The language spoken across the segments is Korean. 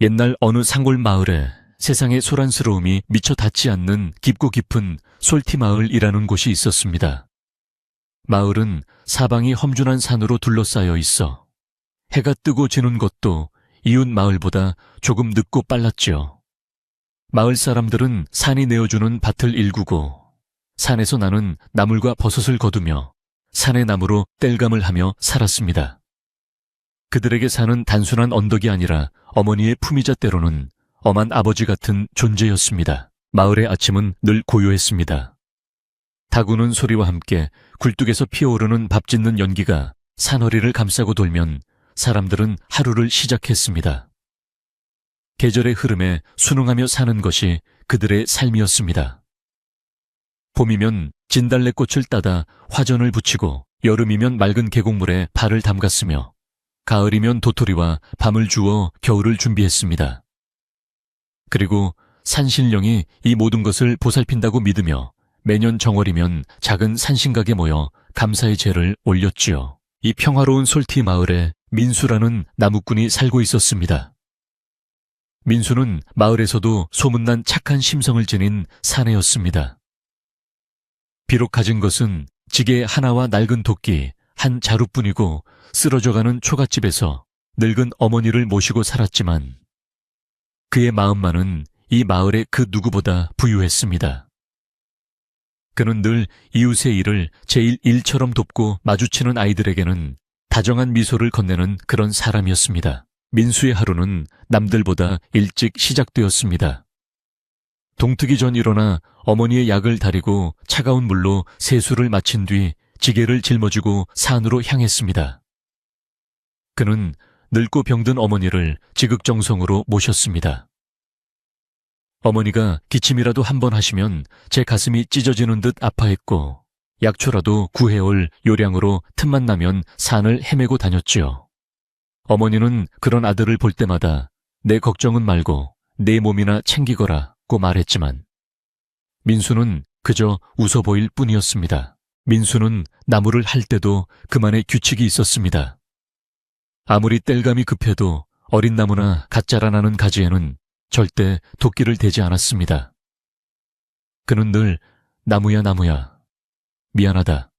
옛날 어느 산골 마을에 세상의 소란스러움이 미처 닿지 않는 깊고 깊은 솔티마을이라는 곳이 있었습니다. 마을은 사방이 험준한 산으로 둘러싸여 있어 해가 뜨고 지는 것도 이웃 마을보다 조금 늦고 빨랐지요. 마을 사람들은 산이 내어주는 밭을 일구고 산에서 나는 나물과 버섯을 거두며 산의 나무로 땔감을 하며 살았습니다. 그들에게 산은 단순한 언덕이 아니라 어머니의 품이자 때로는 엄한 아버지 같은 존재였습니다. 마을의 아침은 늘 고요했습니다. 닭 우는 소리와 함께 굴뚝에서 피어오르는 밥 짓는 연기가 산허리를 감싸고 돌면 사람들은 하루를 시작했습니다. 계절의 흐름에 순응하며 사는 것이 그들의 삶이었습니다. 봄이면 진달래꽃을 따다 화전을 붙이고 여름이면 맑은 계곡물에 발을 담갔으며 가을이면 도토리와 밤을 주워 겨울을 준비했습니다. 그리고 산신령이 이 모든 것을 보살핀다고 믿으며 매년 정월이면 작은 산신각에 모여 감사의 제를 올렸지요. 이 평화로운 솔티 마을에 민수라는 나무꾼이 살고 있었습니다. 민수는 마을에서도 소문난 착한 심성을 지닌 사내였습니다. 비록 가진 것은 지게 하나와 낡은 도끼 한 자루뿐이고 쓰러져가는 초가집에서 늙은 어머니를 모시고 살았지만 그의 마음만은 이 마을의 그 누구보다 부유했습니다. 그는 늘 이웃의 일을 제일 일처럼 돕고 마주치는 아이들에게는 다정한 미소를 건네는 그런 사람이었습니다. 민수의 하루는 남들보다 일찍 시작되었습니다. 동트기 전 일어나 어머니의 약을 다리고 차가운 물로 세수를 마친 뒤 지게를 짊어지고 산으로 향했습니다. 그는 늙고 병든 어머니를 지극정성으로 모셨습니다. 어머니가 기침이라도 한 번 하시면 제 가슴이 찢어지는 듯 아파했고 약초라도 구해올 요량으로 틈만 나면 산을 헤매고 다녔지요. 어머니는 그런 아들을 볼 때마다 내 걱정은 말고 내 몸이나 챙기거라고 말했지만 민수는 그저 웃어 보일 뿐이었습니다. 민수는 나무를 할 때도 그만의 규칙이 있었습니다. 아무리 땔감이 급해도 어린 나무나 갓 자라나는 가지에는 절대 도끼를 대지 않았습니다. 그는 늘 나무야 나무야 미안하다.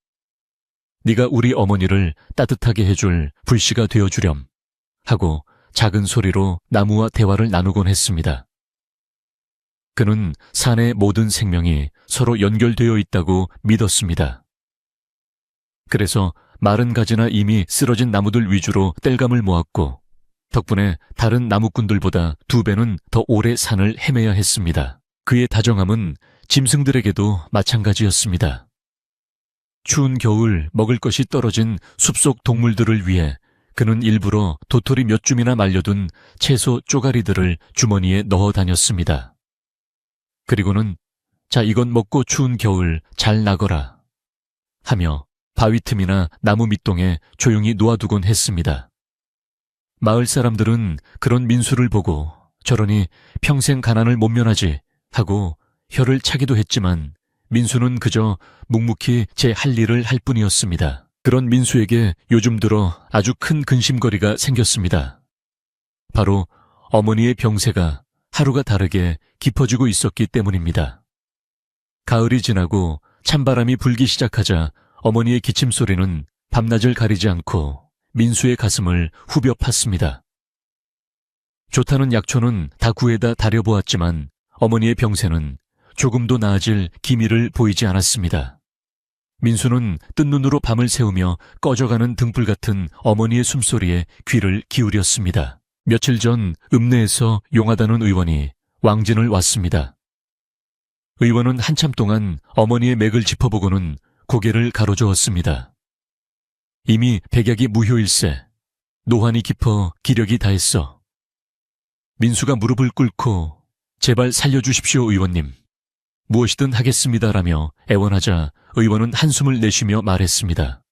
네가 우리 어머니를 따뜻하게 해줄 불씨가 되어주렴 하고 작은 소리로 나무와 대화를 나누곤 했습니다. 그는 산의 모든 생명이 서로 연결되어 있다고 믿었습니다. 그래서 마른 가지나 이미 쓰러진 나무들 위주로 땔감을 모았고 덕분에 다른 나무꾼들보다 2배는 더 오래 산을 헤매야 했습니다. 그의 다정함은 짐승들에게도 마찬가지였습니다. 추운 겨울 먹을 것이 떨어진 숲속 동물들을 위해 그는 일부러 도토리 몇 줌이나 말려둔 채소 쪼가리들을 주머니에 넣어 다녔습니다. 그리고는 자 이건 먹고 추운 겨울 잘 나거라 하며 바위 틈이나 나무 밑동에 조용히 놓아두곤 했습니다. 마을 사람들은 그런 민수를 보고 저러니 평생 가난을 못 면하지 하고 혀를 차기도 했지만 민수는 그저 묵묵히 제 할 일을 할 뿐이었습니다. 그런 민수에게 요즘 들어 아주 큰 근심거리가 생겼습니다. 바로 어머니의 병세가 하루가 다르게 깊어지고 있었기 때문입니다. 가을이 지나고 찬바람이 불기 시작하자 어머니의 기침소리는 밤낮을 가리지 않고 민수의 가슴을 후벼 팠습니다. 좋다는 약초는 다 구해다 다려보았지만 어머니의 병세는 조금도 나아질 기미를 보이지 않았습니다. 민수는 뜬 눈으로 밤을 새우며 꺼져가는 등불 같은 어머니의 숨소리에 귀를 기울였습니다. 며칠 전 읍내에서 용하다는 의원이 왕진을 왔습니다. 의원은 한참 동안 어머니의 맥을 짚어보고는 고개를 가로저었습니다. 이미 백약이 무효일세, 노환이 깊어 기력이 다했어. 민수가 무릎을 꿇고 제발 살려주십시오 의원님. 무엇이든 하겠습니다라며 애원하자 의원은 한숨을 내쉬며 말했습니다.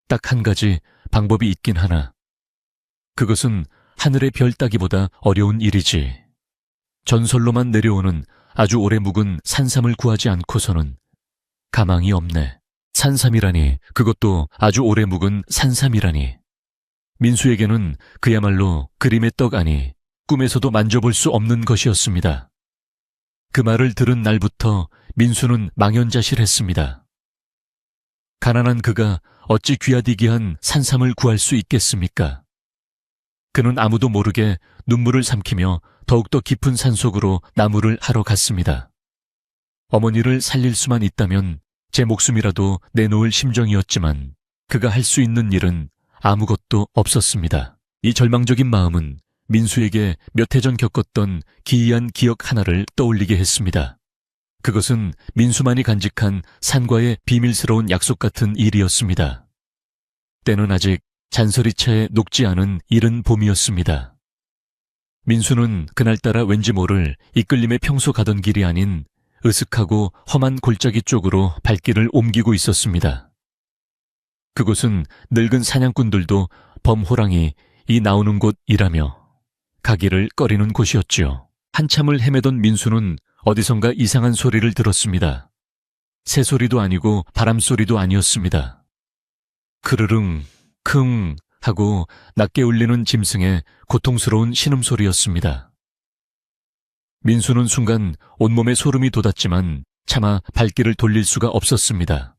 딱 한 가지 방법이 있긴 하나. 그것은 하늘의 별 따기보다 어려운 일이지. 전설로만 내려오는 아주 오래 묵은 산삼을 구하지 않고서는 가망이 없네. 산삼이라니, 그것도 아주 오래 묵은 산삼이라니. 민수에게는 그야말로 그림의 떡 아니 꿈에서도 만져볼 수 없는 것이었습니다. 그 말을 들은 날부터 민수는 망연자실했습니다. 가난한 그가 어찌 귀하디기한 산삼을 구할 수 있겠습니까? 그는 아무도 모르게 눈물을 삼키며 더욱더 깊은 산속으로 나무를 하러 갔습니다. 어머니를 살릴 수만 있다면 제 목숨이라도 내놓을 심정이었지만 그가 할 수 있는 일은 아무것도 없었습니다. 이 절망적인 마음은 민수에게 몇 해 전 겪었던 기이한 기억 하나를 떠올리게 했습니다. 그것은 민수만이 간직한 산과의 비밀스러운 약속 같은 일이었습니다. 때는 아직 잔서리차에 녹지 않은 이른 봄이었습니다. 민수는 그날따라 왠지 모를 이끌림의 평소 가던 길이 아닌 으슥하고 험한 골짜기 쪽으로 발길을 옮기고 있었습니다. 그곳은 늙은 사냥꾼들도 범호랑이 이 나오는 곳이라며 가기를 꺼리는 곳이었지요. 한참을 헤매던 민수는 어디선가 이상한 소리를 들었습니다. 새소리도 아니고 바람소리도 아니었습니다. 크르릉, 킁 하고 낮게 울리는 짐승의 고통스러운 신음소리였습니다. 민수는 순간 온몸에 소름이 돋았지만 차마 발길을 돌릴 수가 없었습니다.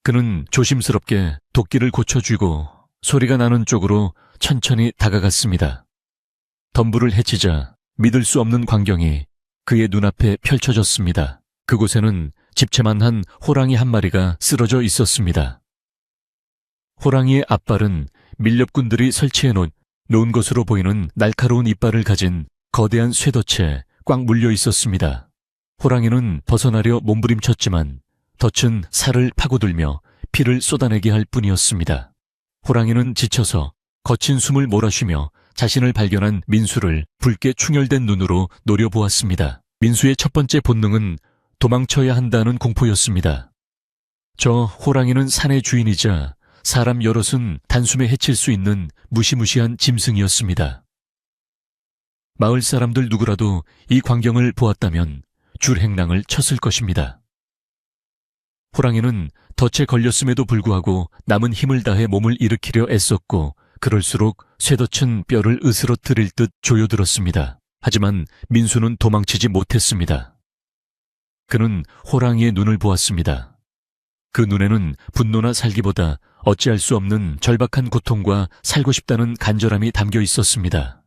그는 조심스럽게 도끼를 고쳐쥐고 소리가 나는 쪽으로 천천히 다가갔습니다. 덤불을 헤치자 믿을 수 없는 광경이 그의 눈앞에 펼쳐졌습니다. 그곳에는 집채만한 호랑이 한 마리가 쓰러져 있었습니다. 호랑이의 앞발은 밀렵꾼들이 설치해 놓은 것으로 보이는 날카로운 이빨을 가진 거대한 쇠덫에 꽉 물려 있었습니다. 호랑이는 벗어나려 몸부림쳤지만 덫은 살을 파고들며 피를 쏟아내게 할 뿐이었습니다. 호랑이는 지쳐서 거친 숨을 몰아쉬며 자신을 발견한 민수를 붉게 충혈된 눈으로 노려보았습니다. 민수의 첫 번째 본능은 도망쳐야 한다는 공포였습니다. 저 호랑이는 산의 주인이자 사람 여럿은 단숨에 해칠 수 있는 무시무시한 짐승이었습니다. 마을 사람들 누구라도 이 광경을 보았다면 줄행랑을 쳤을 것입니다. 호랑이는 덫에 걸렸음에도 불구하고 남은 힘을 다해 몸을 일으키려 애썼고 그럴수록 쇠덫은 뼈를 으스러뜨릴 듯 조여들었습니다. 하지만 민수는 도망치지 못했습니다. 그는 호랑이의 눈을 보았습니다. 그 눈에는 분노나 살기보다 어찌할 수 없는 절박한 고통과 살고 싶다는 간절함이 담겨 있었습니다.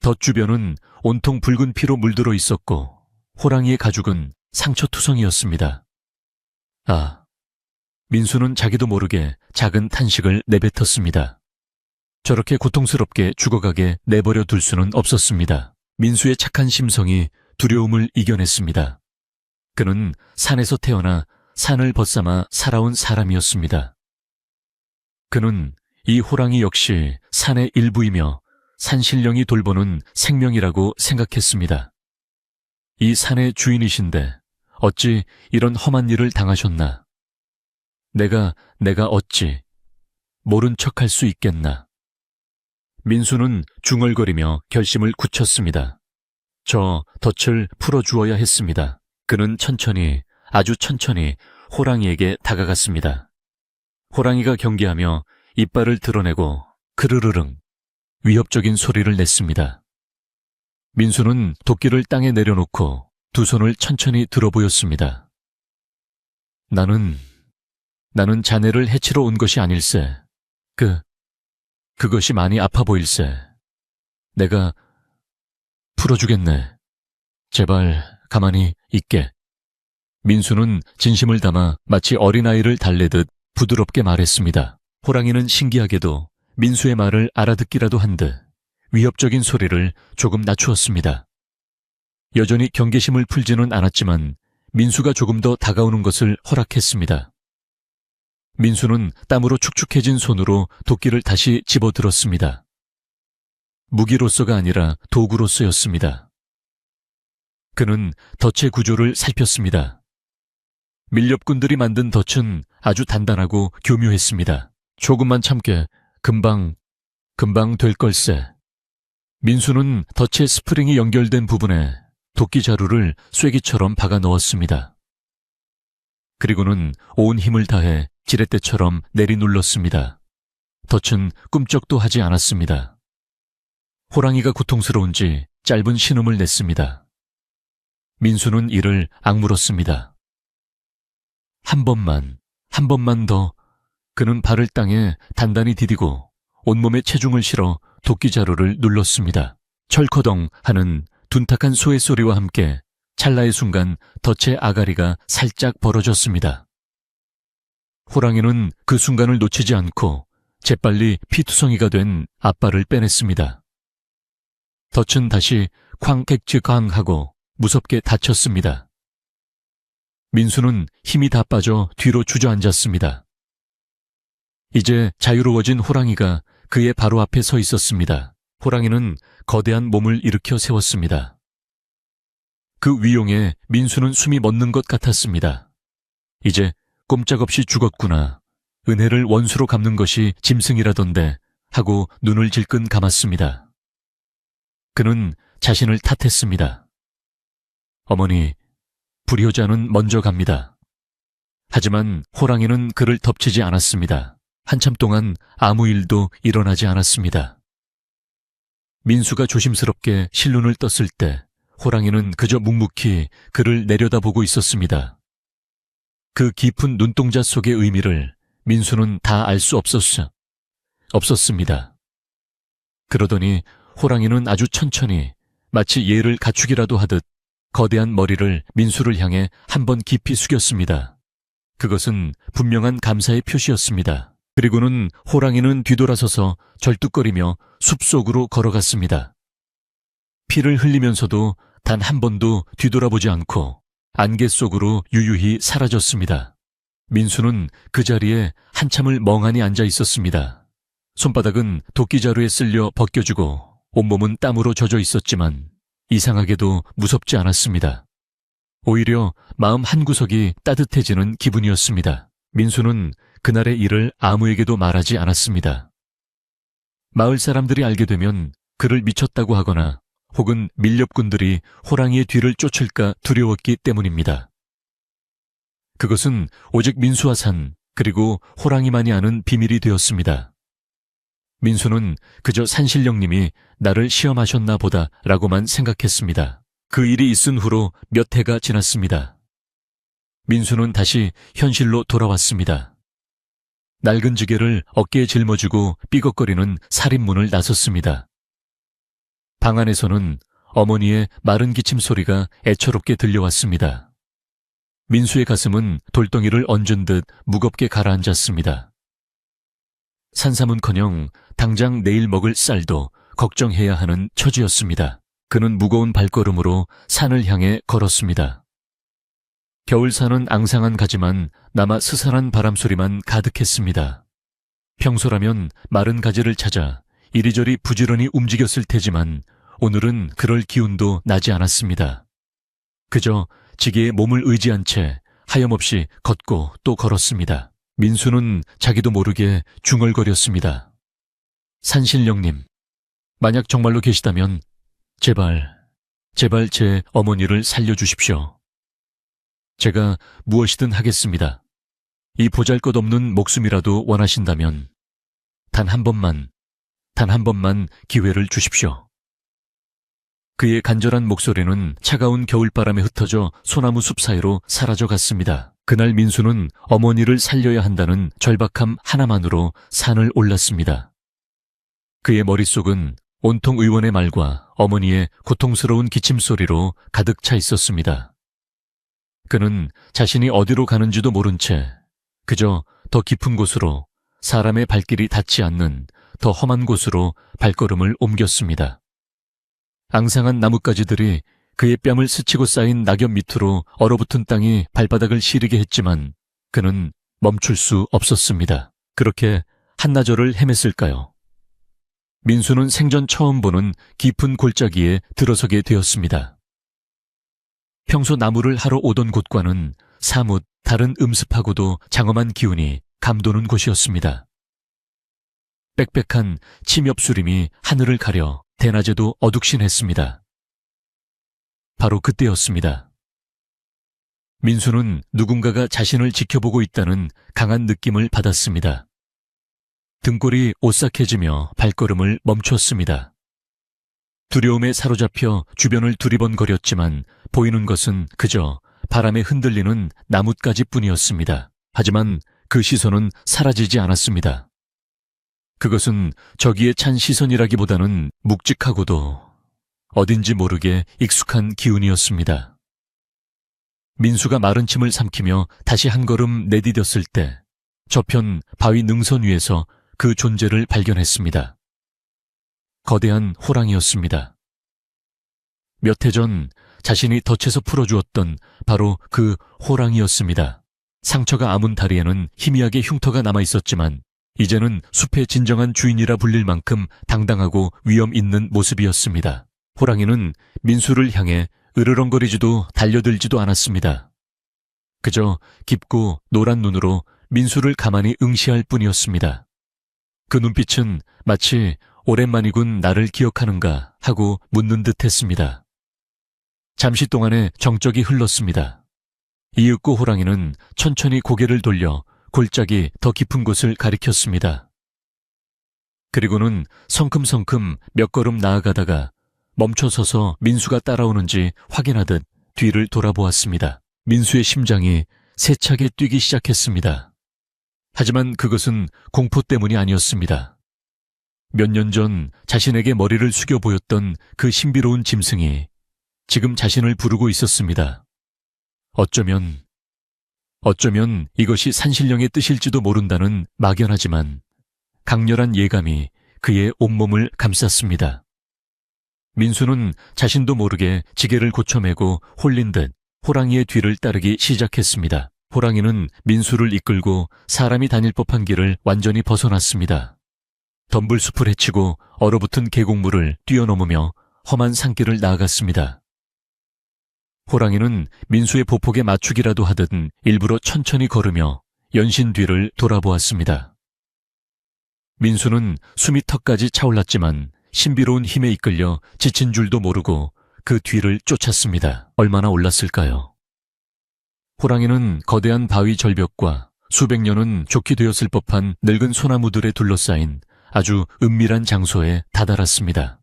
덫 주변은 온통 붉은 피로 물들어 있었고 호랑이의 가죽은 상처투성이었습니다. 아, 민수는 자기도 모르게 작은 탄식을 내뱉었습니다. 저렇게 고통스럽게 죽어가게 내버려 둘 수는 없었습니다. 민수의 착한 심성이 두려움을 이겨냈습니다. 그는 산에서 태어나 산을 벗삼아 살아온 사람이었습니다. 그는 이 호랑이 역시 산의 일부이며 산신령이 돌보는 생명이라고 생각했습니다. 이 산의 주인이신데 어찌 이런 험한 일을 당하셨나? 내가 어찌 모른 척할 수 있겠나? 민수는 중얼거리며 결심을 굳혔습니다. 저 덫을 풀어주어야 했습니다. 그는 천천히, 아주 천천히 호랑이에게 다가갔습니다. 호랑이가 경계하며 이빨을 드러내고 크르르릉 위협적인 소리를 냈습니다. 민수는 도끼를 땅에 내려놓고 두 손을 천천히 들어 보였습니다. 나는 자네를 해치러 온 것이 아닐세. 그것이 많이 아파 보일세. 내가 풀어주겠네. 제발 가만히 있게. 민수는 진심을 담아 마치 어린아이를 달래듯 부드럽게 말했습니다. 호랑이는 신기하게도 민수의 말을 알아듣기라도 한 듯 위협적인 소리를 조금 낮추었습니다. 여전히 경계심을 풀지는 않았지만 민수가 조금 더 다가오는 것을 허락했습니다. 민수는 땀으로 축축해진 손으로 도끼를 다시 집어들었습니다. 무기로서가 아니라 도구로서였습니다. 그는 덫의 구조를 살폈습니다. 밀렵꾼들이 만든 덫은 아주 단단하고 교묘했습니다. 조금만 참게 금방 될 걸세. 민수는 덫의 스프링이 연결된 부분에 도끼 자루를 쐐기처럼 박아 넣었습니다. 그리고는 온 힘을 다해 지렛대처럼 내리눌렀습니다. 덫은 꿈쩍도 하지 않았습니다. 호랑이가 고통스러운지 짧은 신음을 냈습니다. 민수는 이를 악물었습니다. 한 번만 더. 그는 발을 땅에 단단히 디디고 온몸에 체중을 실어 도끼 자루를 눌렀습니다. 철커덩 하는 둔탁한 소의 소리와 함께 찰나의 순간 덫의 아가리가 살짝 벌어졌습니다. 호랑이는 그 순간을 놓치지 않고 재빨리 피투성이가 된 앞발을 빼냈습니다. 덫은 다시 쾅객즈쾅 하고 무섭게 닫혔습니다. 민수는 힘이 다 빠져 뒤로 주저앉았습니다. 이제 자유로워진 호랑이가 그의 바로 앞에 서 있었습니다. 호랑이는 거대한 몸을 일으켜 세웠습니다. 그 위용에 민수는 숨이 멎는 것 같았습니다. 이제 꼼짝없이 죽었구나. 은혜를 원수로 갚는 것이 짐승이라던데 하고 눈을 질끈 감았습니다. 그는 자신을 탓했습니다. 어머니, 불효자는 먼저 갑니다. 하지만 호랑이는 그를 덮치지 않았습니다. 한참 동안 아무 일도 일어나지 않았습니다. 민수가 조심스럽게 실눈을 떴을 때 호랑이는 그저 묵묵히 그를 내려다보고 있었습니다. 그 깊은 눈동자 속의 의미를 민수는 다 알 수 없었습니다. 그러더니 호랑이는 아주 천천히 마치 예를 갖추기라도 하듯 거대한 머리를 민수를 향해 한번 깊이 숙였습니다. 그것은 분명한 감사의 표시였습니다. 그리고는 호랑이는 뒤돌아서서 절뚝거리며 숲속으로 걸어갔습니다. 피를 흘리면서도 단 한 번도 뒤돌아보지 않고 안개 속으로 유유히 사라졌습니다. 민수는 그 자리에 한참을 멍하니 앉아 있었습니다. 손바닥은 도끼자루에 쓸려 벗겨지고 온몸은 땀으로 젖어 있었지만 이상하게도 무섭지 않았습니다. 오히려 마음 한구석이 따뜻해지는 기분이었습니다. 민수는 그날의 일을 아무에게도 말하지 않았습니다. 마을 사람들이 알게 되면 그를 미쳤다고 하거나 혹은 밀렵꾼들이 호랑이의 뒤를 쫓을까 두려웠기 때문입니다. 그것은 오직 민수와 산 그리고 호랑이만이 아는 비밀이 되었습니다. 민수는 그저 산신령님이 나를 시험하셨나 보다 라고만 생각했습니다. 그 일이 있은 후로 몇 해가 지났습니다. 민수는 다시 현실로 돌아왔습니다. 낡은 지게를 어깨에 짊어지고 삐걱거리는 살인문을 나섰습니다. 방 안에서는 어머니의 마른 기침 소리가 애처롭게 들려왔습니다. 민수의 가슴은 돌덩이를 얹은 듯 무겁게 가라앉았습니다. 산삼은커녕 당장 내일 먹을 쌀도 걱정해야 하는 처지였습니다. 그는 무거운 발걸음으로 산을 향해 걸었습니다. 겨울산은 앙상한 가지만 남아 스산한 바람소리만 가득했습니다. 평소라면 마른 가지를 찾아 이리저리 부지런히 움직였을 테지만 오늘은 그럴 기운도 나지 않았습니다. 그저 지게에 몸을 의지한 채 하염없이 걷고 또 걸었습니다. 민수는 자기도 모르게 중얼거렸습니다. 산신령님, 만약 정말로 계시다면 제발 제 어머니를 살려주십시오. 제가 무엇이든 하겠습니다. 이 보잘것없는 목숨이라도 원하신다면 단 한 번만 기회를 주십시오. 그의 간절한 목소리는 차가운 겨울바람에 흩어져 소나무 숲 사이로 사라져갔습니다. 그날 민수는 어머니를 살려야 한다는 절박함 하나만으로 산을 올랐습니다. 그의 머릿속은 온통 의원의 말과 어머니의 고통스러운 기침소리로 가득 차 있었습니다. 그는 자신이 어디로 가는지도 모른 채 그저 더 깊은 곳으로 사람의 발길이 닿지 않는 더 험한 곳으로 발걸음을 옮겼습니다. 앙상한 나뭇가지들이 그의 뺨을 스치고 쌓인 낙엽 밑으로 얼어붙은 땅이 발바닥을 시리게 했지만 그는 멈출 수 없었습니다. 그렇게 한나절을 헤맸을까요? 민수는 생전 처음 보는 깊은 골짜기에 들어서게 되었습니다. 평소 나무를 하러 오던 곳과는 사뭇 다른 음습하고도 장엄한 기운이 감도는 곳이었습니다. 빽빽한 침엽수림이 하늘을 가려 대낮에도 어둑신했습니다. 바로 그때였습니다. 민수는 누군가가 자신을 지켜보고 있다는 강한 느낌을 받았습니다. 등골이 오싹해지며 발걸음을 멈췄습니다. 두려움에 사로잡혀 주변을 두리번거렸지만 보이는 것은 그저 바람에 흔들리는 나뭇가지뿐이었습니다. 하지만 그 시선은 사라지지 않았습니다. 그것은 저기에 찬 시선이라기보다는 묵직하고도 어딘지 모르게 익숙한 기운이었습니다. 민수가 마른 침을 삼키며 다시 한 걸음 내디뎠을 때 저편 바위 능선 위에서 그 존재를 발견했습니다. 거대한 호랑이였습니다. 몇 해 전 자신이 덫에서 풀어주었던 바로 그 호랑이였습니다. 상처가 아문 다리에는 희미하게 흉터가 남아있었지만 이제는 숲의 진정한 주인이라 불릴 만큼 당당하고 위험 있는 모습이었습니다. 호랑이는 민수를 향해 으르렁거리지도 달려들지도 않았습니다. 그저 깊고 노란 눈으로 민수를 가만히 응시할 뿐이었습니다. 그 눈빛은 마치 오랜만이군 나를 기억하는가 하고 묻는 듯 했습니다. 잠시 동안의 정적이 흘렀습니다. 이윽고 호랑이는 천천히 고개를 돌려 골짜기 더 깊은 곳을 가리켰습니다. 그리고는 성큼성큼 몇 걸음 나아가다가 멈춰서서 민수가 따라오는지 확인하듯 뒤를 돌아보았습니다. 민수의 심장이 세차게 뛰기 시작했습니다. 하지만 그것은 공포 때문이 아니었습니다. 몇 년 전 자신에게 머리를 숙여 보였던 그 신비로운 짐승이 지금 자신을 부르고 있었습니다. 어쩌면 이것이 산신령의 뜻일지도 모른다는 막연하지만 강렬한 예감이 그의 온몸을 감쌌습니다. 민수는 자신도 모르게 지게를 고쳐매고 홀린 듯 호랑이의 뒤를 따르기 시작했습니다. 호랑이는 민수를 이끌고 사람이 다닐 법한 길을 완전히 벗어났습니다. 덤불숲을 헤치고 얼어붙은 계곡물을 뛰어넘으며 험한 산길을 나아갔습니다. 호랑이는 민수의 보폭에 맞추기라도 하듯 일부러 천천히 걸으며 연신 뒤를 돌아보았습니다. 민수는 숨이 턱까지 차올랐지만 신비로운 힘에 이끌려 지친 줄도 모르고 그 뒤를 쫓았습니다. 얼마나 올랐을까요? 호랑이는 거대한 바위 절벽과 수백 년은 좋게 되었을 법한 늙은 소나무들에 둘러싸인 아주 은밀한 장소에 다다랐습니다.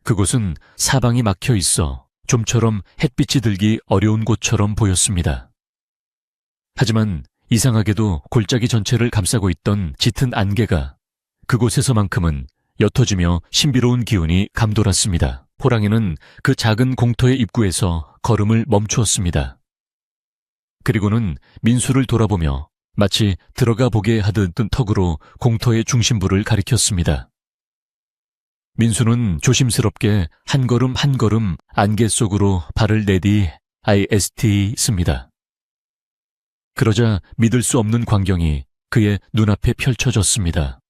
그곳은 사방이 막혀 있어 좀처럼 햇빛이 들기 어려운 곳처럼 보였습니다. 하지만 이상하게도 골짜기 전체를 감싸고 있던 짙은 안개가 그곳에서만큼은 옅어지며 신비로운 기운이 감돌았습니다. 호랑이는 그 작은 공터의 입구에서 걸음을 멈추었습니다. 그리고는 민수를 돌아보며 마치 들어가 보게 하듯 뜬 턱으로 공터의 중심부를 가리켰습니다. 민수는 조심스럽게 한 걸음 한 걸음 안개 속으로 발을 내디 IST습니다. 그러자 믿을 수 없는 광경이 그의 눈앞에 펼쳐졌습니다.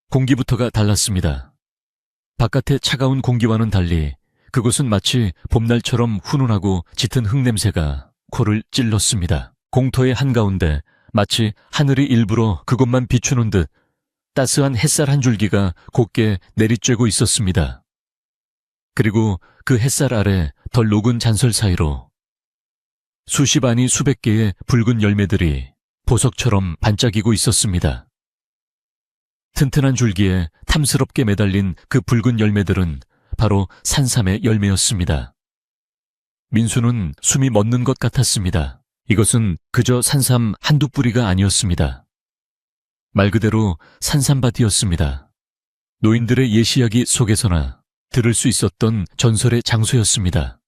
공기부터가 달랐습니다. 바깥의 차가운 공기와는 달리 그곳은 마치 봄날처럼 훈훈하고 짙은 흙냄새가 코를 찔렀습니다. 공터의 한가운데 마치 하늘이 일부러 그것만 비추는 듯 따스한 햇살 한 줄기가 곱게 내리쬐고 있었습니다. 그리고 그 햇살 아래 덜 녹은 잔설 사이로 수십 아니 수백 개의 붉은 열매들이 보석처럼 반짝이고 있었습니다. 튼튼한 줄기에 탐스럽게 매달린 그 붉은 열매들은 바로 산삼의 열매였습니다. 민수는 숨이 멎는 것 같았습니다. 이것은 그저 산삼 한두 뿌리가 아니었습니다. 말 그대로 산삼밭이었습니다. 노인들의 예시이야기 속에서나 들을 수 있었던 전설의 장소였습니다.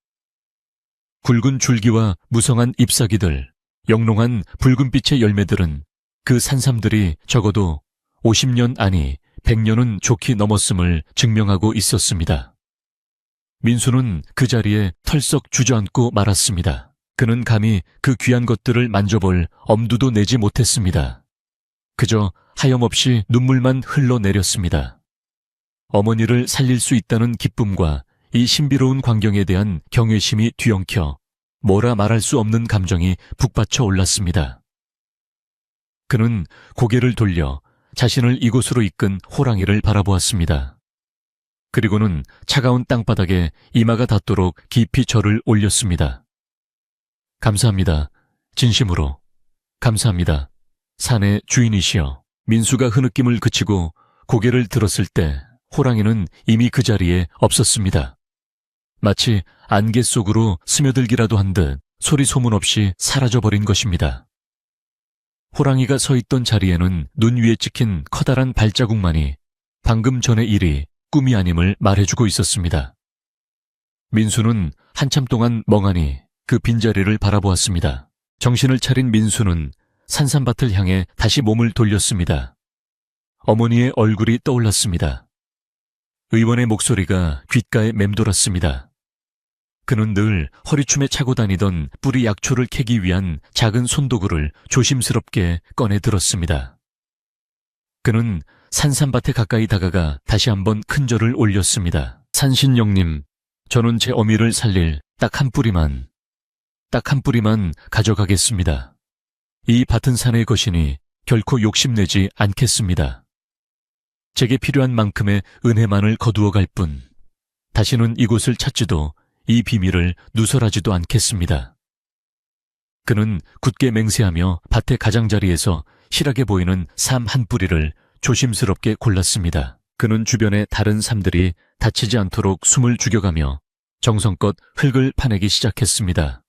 굵은 줄기와 무성한 잎사귀들, 영롱한 붉은빛의 열매들은 그 산삼들이 적어도 50년 아니 100년은 좋게 넘었음을 증명하고 있었습니다. 민수는 그 자리에 털썩 주저앉고 말았습니다. 그는 감히 그 귀한 것들을 만져볼 엄두도 내지 못했습니다. 그저 하염없이 눈물만 흘러내렸습니다. 어머니를 살릴 수 있다는 기쁨과 이 신비로운 광경에 대한 경외심이 뒤엉켜 뭐라 말할 수 없는 감정이 북받쳐 올랐습니다. 그는 고개를 돌려 자신을 이곳으로 이끈 호랑이를 바라보았습니다. 그리고는 차가운 땅바닥에 이마가 닿도록 깊이 절을 올렸습니다. 감사합니다. 진심으로. 감사합니다. 산의 주인이시여. 민수가 흐느낌을 그치고 고개를 들었을 때 호랑이는 이미 그 자리에 없었습니다. 마치 안개 속으로 스며들기라도 한 듯 소리 소문 없이 사라져버린 것입니다. 호랑이가 서 있던 자리에는 눈 위에 찍힌 커다란 발자국만이 방금 전의 일이 꿈이 아님을 말해주고 있었습니다. 민수는 한참 동안 멍하니 그 빈자리를 바라보았습니다. 정신을 차린 민수는 산삼밭을 향해 다시 몸을 돌렸습니다. 어머니의 얼굴이 떠올랐습니다. 의원의 목소리가 귓가에 맴돌았습니다. 그는 늘 허리춤에 차고 다니던 뿌리 약초를 캐기 위한 작은 손도구를 조심스럽게 꺼내 들었습니다. 그는 산삼밭에 가까이 다가가 다시 한번 큰 절을 올렸습니다. 산신령님, 저는 제 어미를 살릴 딱 한 뿌리만 가져가겠습니다. 이 밭은 산의 것이니 결코 욕심내지 않겠습니다. 제게 필요한 만큼의 은혜만을 거두어 갈 뿐, 다시는 이곳을 찾지도 이 비밀을 누설하지도 않겠습니다. 그는 굳게 맹세하며 밭의 가장자리에서 실하게 보이는 삼 한 뿌리를 조심스럽게 골랐습니다. 그는 주변의 다른 삶들이 다치지 않도록 숨을 죽여가며 정성껏 흙을 파내기 시작했습니다.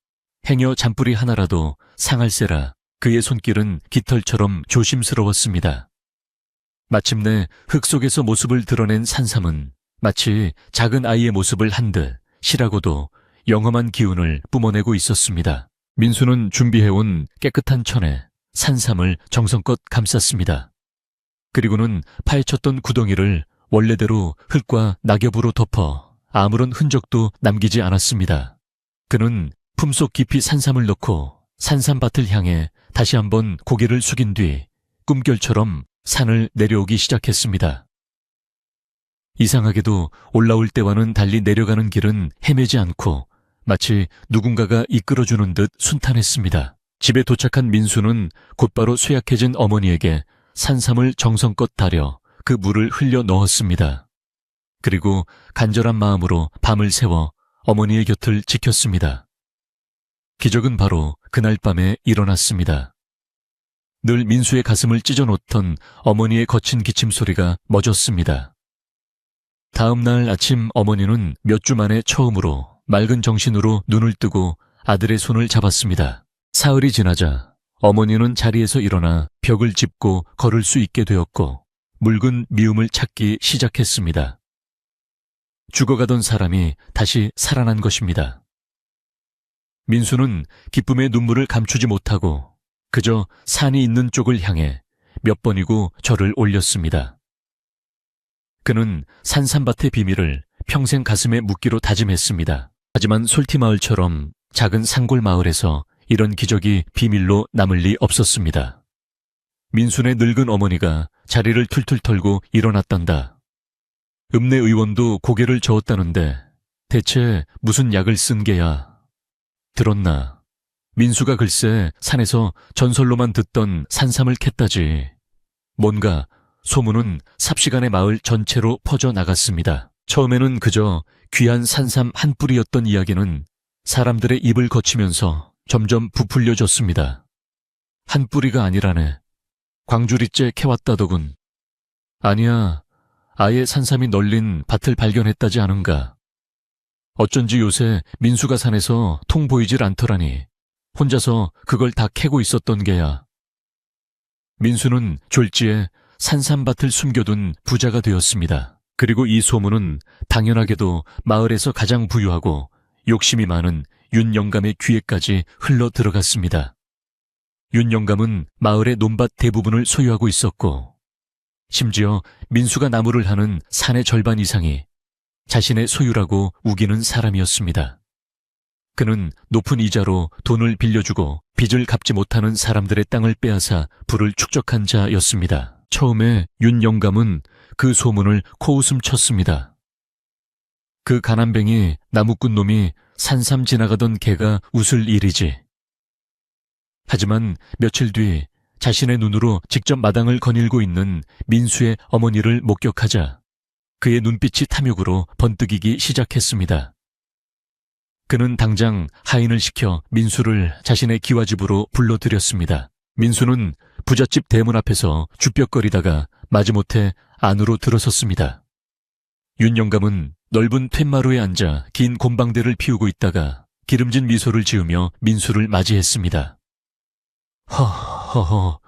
행여 잔뿌리 하나라도 상할세라 그의 손길은 깃털처럼 조심스러웠습니다. 마침내 흙 속에서 모습을 드러낸 산삼은 마치 작은 아이의 모습을 한 듯 실하고도 영험한 기운을 뿜어내고 있었습니다. 민수는 준비해온 깨끗한 천에 산삼을 정성껏 감쌌습니다. 그리고는 파헤쳤던 구덩이를 원래대로 흙과 낙엽으로 덮어 아무런 흔적도 남기지 않았습니다. 그는 품속 깊이 산삼을 넣고 산삼밭을 향해 다시 한번 고개를 숙인 뒤 꿈결처럼 산을 내려오기 시작했습니다. 이상하게도 올라올 때와는 달리 내려가는 길은 헤매지 않고 마치 누군가가 이끌어주는 듯 순탄했습니다. 집에 도착한 민수는 곧바로 쇠약해진 어머니에게 산삼을 정성껏 다려 그 물을 흘려 넣었습니다. 그리고 간절한 마음으로 밤을 새워 어머니의 곁을 지켰습니다. 기적은 바로 그날 밤에 일어났습니다. 늘 민수의 가슴을 찢어놓던 어머니의 거친 기침 소리가 멎었습니다. 다음 날 아침 어머니는 몇 주 만에 처음으로 맑은 정신으로 눈을 뜨고 아들의 손을 잡았습니다. 사흘이 지나자 어머니는 자리에서 일어나 벽을 짚고 걸을 수 있게 되었고 묽은 미움을 찾기 시작했습니다. 죽어가던 사람이 다시 살아난 것입니다. 민수는 기쁨의 눈물을 감추지 못하고 그저 산이 있는 쪽을 향해 몇 번이고 절을 올렸습니다. 그는 산삼밭의 비밀을 평생 가슴에 묻기로 다짐했습니다. 하지만 솔티마을처럼 작은 산골 마을에서 이런 기적이 비밀로 남을 리 없었습니다. 민순의 늙은 어머니가 자리를 툴툴 털고 일어났단다. 읍내 의원도 고개를 저었다는데 대체 무슨 약을 쓴 게야? 들었나? 민수가 글쎄 산에서 전설로만 듣던 산삼을 캤다지. 뭔가 소문은 삽시간에 마을 전체로 퍼져나갔습니다. 처음에는 그저 귀한 산삼 한 뿌리였던 이야기는 사람들의 입을 거치면서 점점 부풀려졌습니다. 한 뿌리가 아니라네. 광주리째 캐왔다더군. 아니야, 아예 산삼이 널린 밭을 발견했다지 않은가. 어쩐지 요새 민수가 산에서 통 보이질 않더라니. 혼자서 그걸 다 캐고 있었던 게야. 민수는 졸지에 산삼밭을 숨겨둔 부자가 되었습니다. 그리고 이 소문은 당연하게도 마을에서 가장 부유하고 욕심이 많은 윤 영감의 귀에까지 흘러 들어갔습니다. 윤 영감은 마을의 논밭 대부분을 소유하고 있었고 심지어 민수가 나무를 하는 산의 절반 이상이 자신의 소유라고 우기는 사람이었습니다. 그는 높은 이자로 돈을 빌려주고 빚을 갚지 못하는 사람들의 땅을 빼앗아 부를 축적한 자였습니다. 처음에 윤 영감은 그 소문을 코웃음 쳤습니다. 그 가난뱅이 나무꾼 놈이 산삼 지나가던 개가 웃을 일이지. 하지만 며칠 뒤 자신의 눈으로 직접 마당을 거닐고 있는 민수의 어머니를 목격하자 그의 눈빛이 탐욕으로 번뜩이기 시작했습니다. 그는 당장 하인을 시켜 민수를 자신의 기와집으로 불러들였습니다. 민수는 부잣집 대문 앞에서 주뼛거리다가 마지못해 안으로 들어섰습니다. 윤 영감은 넓은 툇마루에 앉아 긴 곰방대를 피우고 있다가 기름진 미소를 지으며 민수를 맞이했습니다. 허허허,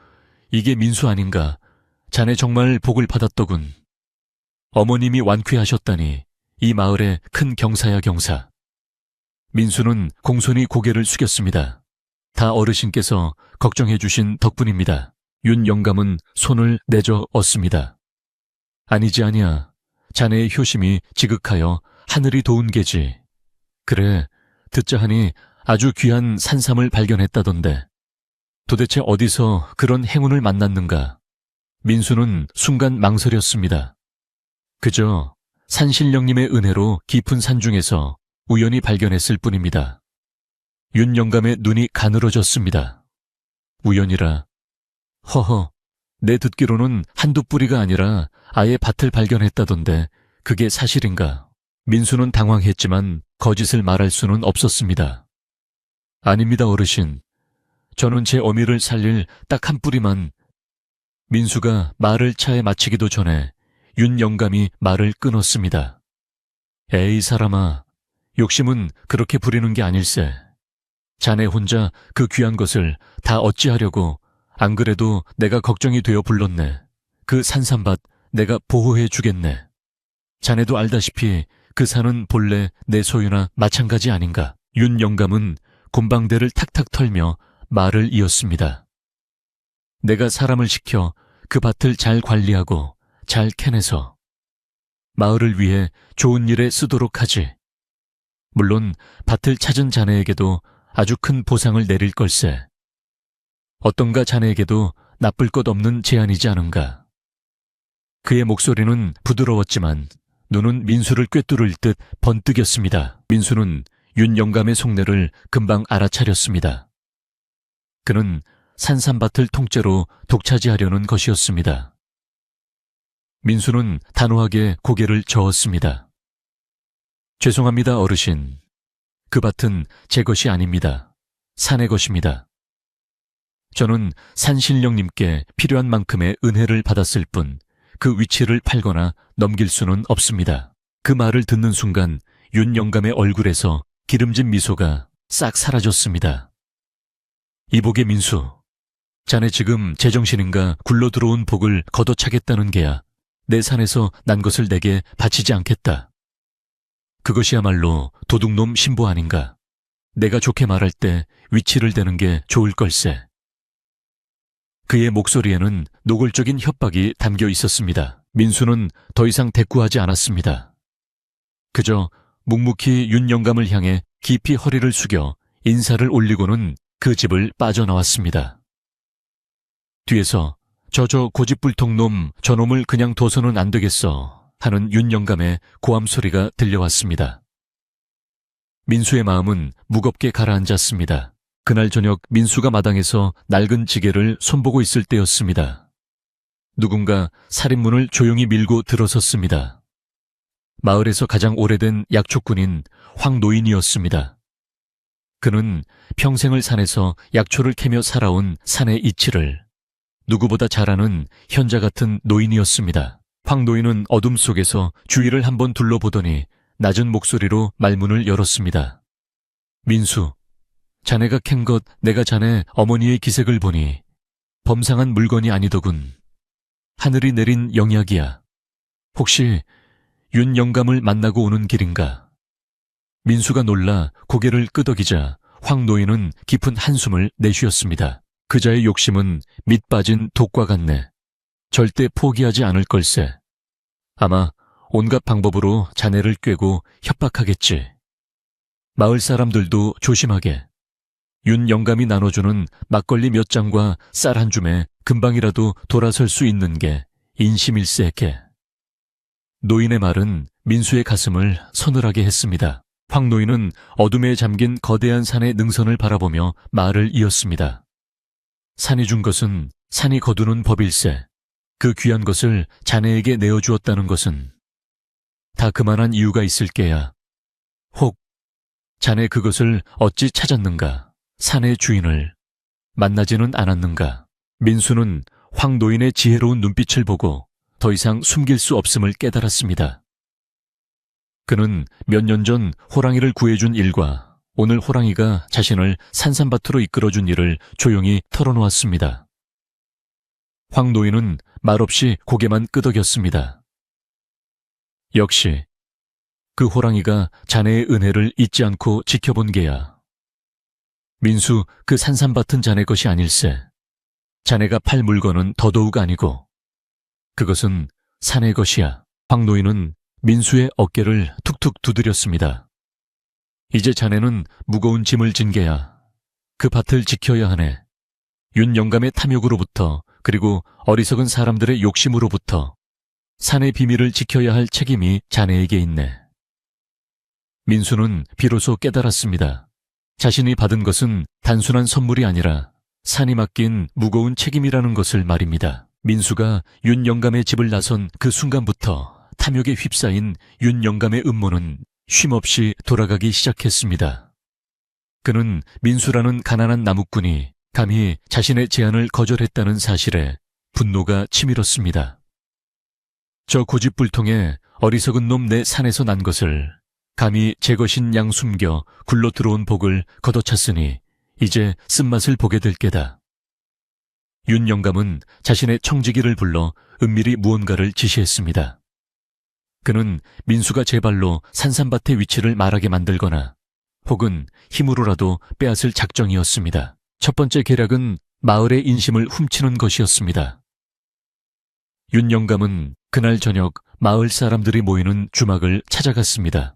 이게 민수 아닌가. 자네 정말 복을 받았더군. 어머님이 완쾌하셨다니 이 마을의 큰 경사야 경사. 민수는 공손히 고개를 숙였습니다. 다 어르신께서 걱정해 주신 덕분입니다. 윤 영감은 손을 내저 얹습니다. 아니지 아니야. 자네의 효심이 지극하여 하늘이 도운 게지. 그래, 듣자 하니 아주 귀한 산삼을 발견했다던데. 도대체 어디서 그런 행운을 만났는가? 민수는 순간 망설였습니다. 그저 산신령님의 은혜로 깊은 산중에서 우연히 발견했을 뿐입니다. 윤 영감의 눈이 가늘어졌습니다. 우연이라. 허허, 내 듣기로는 한두 뿌리가 아니라 아예 밭을 발견했다던데 그게 사실인가? 민수는 당황했지만 거짓을 말할 수는 없었습니다. 아닙니다, 어르신. 저는 제 어미를 살릴 딱 한 뿌리만. 민수가 말을 차에 마치기도 전에 윤 영감이 말을 끊었습니다. 에이 사람아, 욕심은 그렇게 부리는 게 아닐세. 자네 혼자 그 귀한 것을 다 어찌하려고. 안 그래도 내가 걱정이 되어 불렀네. 그 산삼밭 내가 보호해 주겠네. 자네도 알다시피 그 산은 본래 내 소유나 마찬가지 아닌가. 윤 영감은 곰방대를 탁탁 털며 말을 이었습니다. 내가 사람을 시켜 그 밭을 잘 관리하고 잘 캐내서 마을을 위해 좋은 일에 쓰도록 하지. 물론 밭을 찾은 자네에게도 아주 큰 보상을 내릴 걸세. 어떤가 자네에게도 나쁠 것 없는 제안이지 않은가. 그의 목소리는 부드러웠지만 눈은 민수를 꿰뚫을 듯 번뜩였습니다. 민수는 윤 영감의 속내를 금방 알아차렸습니다. 그는 산삼밭을 통째로 독차지하려는 것이었습니다. 민수는 단호하게 고개를 저었습니다. 죄송합니다, 어르신. 그 밭은 제 것이 아닙니다. 산의 것입니다. 저는 산신령님께 필요한 만큼의 은혜를 받았을 뿐 그 위치를 팔거나 넘길 수는 없습니다. 그 말을 듣는 순간 윤 영감의 얼굴에서 기름진 미소가 싹 사라졌습니다. 이복의 민수, 자네 지금 제정신인가? 굴러 들어온 복을 걷어차겠다는 게야. 내 산에서 난 것을 내게 바치지 않겠다. 그것이야말로 도둑놈 신부 아닌가? 내가 좋게 말할 때 위치를 대는 게 좋을 걸세. 그의 목소리에는 노골적인 협박이 담겨 있었습니다. 민수는 더 이상 대꾸하지 않았습니다. 그저 묵묵히 윤 영감을 향해 깊이 허리를 숙여 인사를 올리고는 그 집을 빠져나왔습니다. 뒤에서 저 고집불통놈 저놈을 그냥 둬서는 안 되겠어 하는 윤 영감의 고함 소리가 들려왔습니다. 민수의 마음은 무겁게 가라앉았습니다. 그날 저녁 민수가 마당에서 낡은 지게를 손보고 있을 때였습니다. 누군가 살인문을 조용히 밀고 들어섰습니다. 마을에서 가장 오래된 약초꾼인 황노인이었습니다. 그는 평생을 산에서 약초를 캐며 살아온 산의 이치를 누구보다 잘 아는 현자 같은 노인이었습니다. 황노인은 어둠 속에서 주위를 한번 둘러보더니 낮은 목소리로 말문을 열었습니다. 민수, 자네가 캔 것 내가 자네 어머니의 기색을 보니 범상한 물건이 아니더군. 하늘이 내린 영약이야. 혹시 윤 영감을 만나고 오는 길인가? 민수가 놀라 고개를 끄덕이자 황 노인은 깊은 한숨을 내쉬었습니다. 그자의 욕심은 밑 빠진 독과 같네. 절대 포기하지 않을 걸세. 아마 온갖 방법으로 자네를 꿰고 협박하겠지. 마을 사람들도 조심하게. 윤 영감이 나눠주는 막걸리 몇 잔과 쌀 한 줌에 금방이라도 돌아설 수 있는 게 인심일세게. 노인의 말은 민수의 가슴을 서늘하게 했습니다. 황 노인은 어둠에 잠긴 거대한 산의 능선을 바라보며 말을 이었습니다. 산이 준 것은 산이 거두는 법일세. 그 귀한 것을 자네에게 내어주었다는 것은 다 그만한 이유가 있을 게야. 혹 자네 그것을 어찌 찾았는가? 산의 주인을 만나지는 않았는가? 민수는 황 노인의 지혜로운 눈빛을 보고 더 이상 숨길 수 없음을 깨달았습니다. 그는 몇 년 전 호랑이를 구해준 일과 오늘 호랑이가 자신을 산산밭으로 이끌어준 일을 조용히 털어놓았습니다. 황 노인은 말없이 고개만 끄덕였습니다. 역시 그 호랑이가 자네의 은혜를 잊지 않고 지켜본 게야. 민수, 그 산산밭은 자네 것이 아닐세. 자네가 팔 물건은 더더욱 아니고 그것은 산의 것이야. 황 노인은 민수의 어깨를 툭툭 두드렸습니다. 이제 자네는 무거운 짐을 진 게야. 그 밭을 지켜야 하네. 윤 영감의 탐욕으로부터, 그리고 어리석은 사람들의 욕심으로부터 산의 비밀을 지켜야 할 책임이 자네에게 있네. 민수는 비로소 깨달았습니다. 자신이 받은 것은 단순한 선물이 아니라 산이 맡긴 무거운 책임이라는 것을 말입니다. 민수가 윤 영감의 집을 나선 그 순간부터 탐욕에 휩싸인 윤 영감의 음모는 쉼없이 돌아가기 시작했습니다. 그는 민수라는 가난한 나무꾼이 감히 자신의 제안을 거절했다는 사실에 분노가 치밀었습니다. 저 고집불통에 어리석은 놈 내 산에서 난 것을 감히 제 것인 양 숨겨 굴러 들어온 복을 걷어찼으니 이제 쓴맛을 보게 될 게다. 윤 영감은 자신의 청지기를 불러 은밀히 무언가를 지시했습니다. 그는 민수가 제 발로 산산밭의 위치를 말하게 만들거나 혹은 힘으로라도 빼앗을 작정이었습니다. 첫 번째 계략은 마을의 인심을 훔치는 것이었습니다. 윤 영감은 그날 저녁 마을 사람들이 모이는 주막을 찾아갔습니다.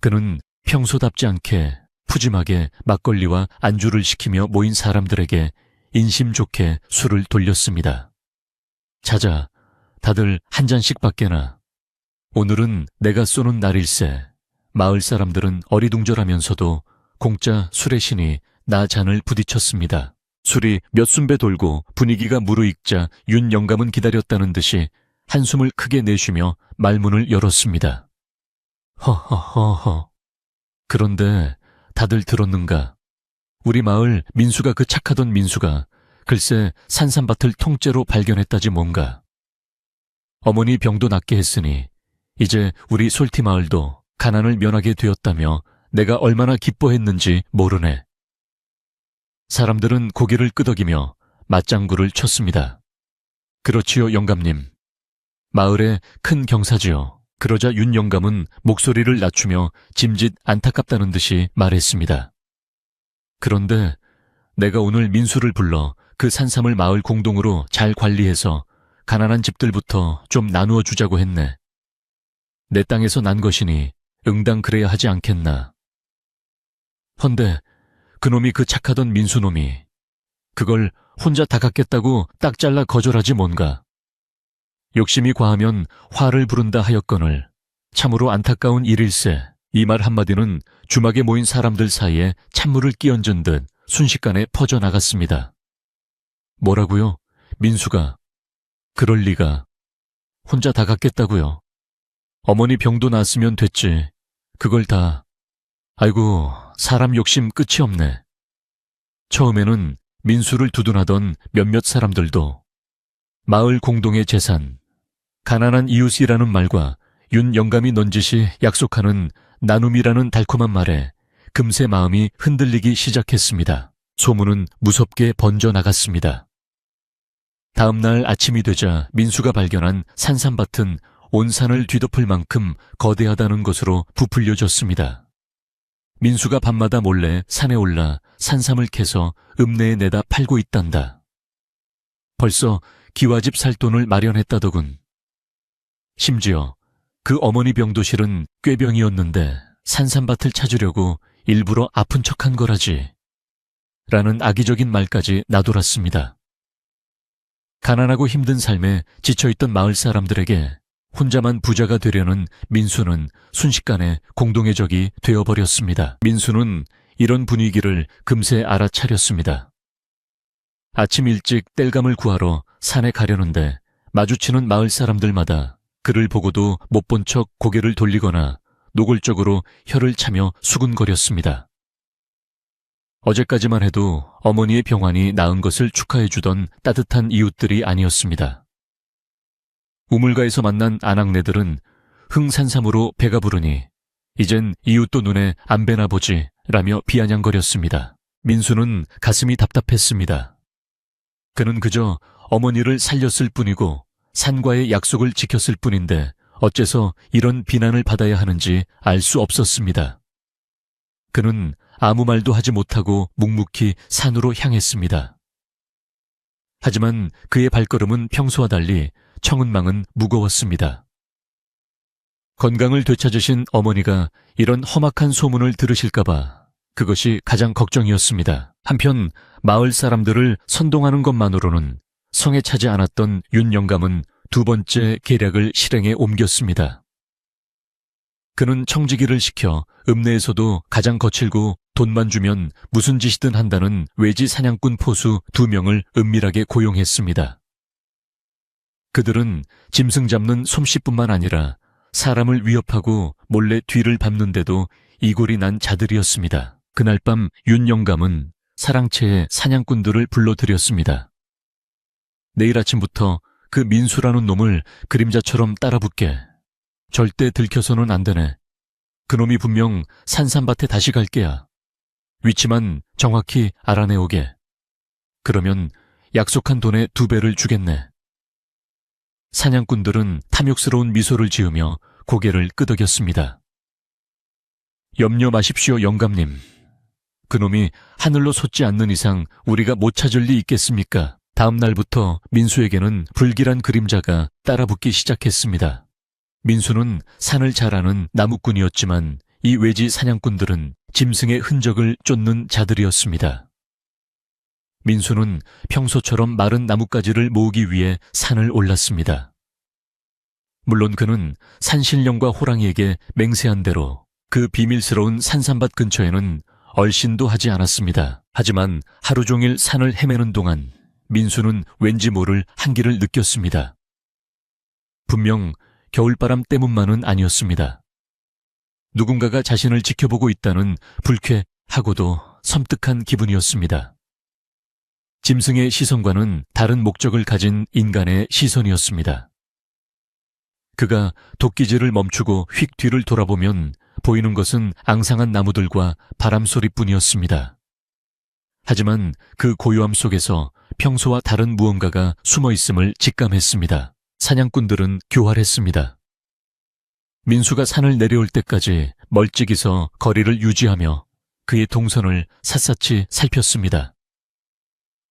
그는 평소답지 않게 푸짐하게 막걸리와 안주를 시키며 모인 사람들에게 인심 좋게 술을 돌렸습니다. 자자, 다들 한 잔씩 밖에나. 오늘은 내가 쏘는 날일세. 마을 사람들은 어리둥절하면서도 공짜 술의 신이 나 잔을 부딪혔습니다. 술이 몇 순배 돌고 분위기가 무르익자 윤 영감은 기다렸다는 듯이 한숨을 크게 내쉬며 말문을 열었습니다. 허허허허. 그런데 다들 들었는가? 우리 마을 민수가, 그 착하던 민수가 글쎄 산산밭을 통째로 발견했다지 뭔가. 어머니 병도 낫게 했으니 이제 우리 솔티 마을도 가난을 면하게 되었다며 내가 얼마나 기뻐했는지 모르네. 사람들은 고개를 끄덕이며 맞장구를 쳤습니다. 그렇지요, 영감님. 마을에 큰 경사지요. 그러자 윤 영감은 목소리를 낮추며 짐짓 안타깝다는 듯이 말했습니다. 그런데 내가 오늘 민수를 불러 그 산삼을 마을 공동으로 잘 관리해서 가난한 집들부터 좀 나누어 주자고 했네. 내 땅에서 난 것이니 응당 그래야 하지 않겠나. 헌데 그놈이, 그 착하던 민수놈이 그걸 혼자 다 갖겠다고 딱 잘라 거절하지 뭔가. 욕심이 과하면 화를 부른다 하였거늘 참으로 안타까운 일일세. 이 말 한마디는 주막에 모인 사람들 사이에 찬물을 끼얹은 듯 순식간에 퍼져나갔습니다. 뭐라고요? 민수가? 그럴 리가. 혼자 다 갖겠다고요. 어머니 병도 났으면 됐지. 그걸 다. 아이고, 사람 욕심 끝이 없네. 처음에는 민수를 두둔하던 몇몇 사람들도 마을 공동의 재산, 가난한 이웃이라는 말과 윤 영감이 넌지시 약속하는 나눔이라는 달콤한 말에 금세 마음이 흔들리기 시작했습니다. 소문은 무섭게 번져나갔습니다. 다음 날 아침이 되자 민수가 발견한 산삼밭은 온 산을 뒤덮을 만큼 거대하다는 것으로 부풀려졌습니다. 민수가 밤마다 몰래 산에 올라 산삼을 캐서 읍내에 내다 팔고 있단다. 벌써 기와집 살 돈을 마련했다더군. 심지어 그 어머니 병도 실은 꾀병이었는데 산삼밭을 찾으려고 일부러 아픈 척한 거라지. 라는 악의적인 말까지 나돌았습니다. 가난하고 힘든 삶에 지쳐있던 마을 사람들에게 혼자만 부자가 되려는 민수는 순식간에 공동의 적이 되어버렸습니다. 민수는 이런 분위기를 금세 알아차렸습니다. 아침 일찍 땔감을 구하러 산에 가려는데 마주치는 마을 사람들마다 그를 보고도 못 본 척 고개를 돌리거나 노골적으로 혀를 차며 수군거렸습니다. 어제까지만 해도 어머니의 병환이 나은 것을 축하해주던 따뜻한 이웃들이 아니었습니다. 우물가에서 만난 아낙네들은 흥산삼으로 배가 부르니 이젠 이웃도 눈에 안 배나 보지 라며 비아냥거렸습니다. 민수는 가슴이 답답했습니다. 그는 그저 어머니를 살렸을 뿐이고 산과의 약속을 지켰을 뿐인데 어째서 이런 비난을 받아야 하는지 알 수 없었습니다. 그는 아무 말도 하지 못하고 묵묵히 산으로 향했습니다. 하지만 그의 발걸음은 평소와 달리 청은망은 무거웠습니다. 건강을 되찾으신 어머니가 이런 험악한 소문을 들으실까봐 그것이 가장 걱정이었습니다. 한편 마을 사람들을 선동하는 것만으로는 성에 차지 않았던 윤 영감은 두 번째 계략을 실행에 옮겼습니다. 그는 청지기를 시켜 읍내에서도 가장 거칠고 돈만 주면 무슨 짓이든 한다는 외지 사냥꾼 포수 2명을 은밀하게 고용했습니다. 그들은 짐승 잡는 솜씨뿐만 아니라 사람을 위협하고 몰래 뒤를 밟는데도 이골이 난 자들이었습니다. 그날 밤 윤 영감은 사랑채에 사냥꾼들을 불러들였습니다. 내일 아침부터 그 민수라는 놈을 그림자처럼 따라붙게. 절대 들켜서는 안 되네. 그놈이 분명 산삼밭에 다시 갈 게야. 위치만 정확히 알아내오게. 그러면 약속한 돈의 2배를 주겠네. 사냥꾼들은 탐욕스러운 미소를 지으며 고개를 끄덕였습니다. 염려 마십시오, 영감님. 그놈이 하늘로 솟지 않는 이상 우리가 못 찾을 리 있겠습니까? 다음 날부터 민수에게는 불길한 그림자가 따라붙기 시작했습니다. 민수는 산을 잘 아는 나무꾼이었지만 이 외지 사냥꾼들은 짐승의 흔적을 쫓는 자들이었습니다. 민수는 평소처럼 마른 나뭇가지를 모으기 위해 산을 올랐습니다. 물론 그는 산신령과 호랑이에게 맹세한 대로 그 비밀스러운 산삼밭 근처에는 얼씬도 하지 않았습니다. 하지만 하루 종일 산을 헤매는 동안 민수는 왠지 모를 한기를 느꼈습니다. 분명 겨울바람 때문만은 아니었습니다. 누군가가 자신을 지켜보고 있다는 불쾌하고도 섬뜩한 기분이었습니다. 짐승의 시선과는 다른 목적을 가진 인간의 시선이었습니다. 그가 도끼질을 멈추고 휙 뒤를 돌아보면 보이는 것은 앙상한 나무들과 바람소리뿐이었습니다. 하지만 그 고요함 속에서 평소와 다른 무언가가 숨어있음을 직감했습니다. 사냥꾼들은 교활했습니다. 민수가 산을 내려올 때까지 멀찍이 서 거리를 유지하며 그의 동선을 샅샅이 살폈습니다.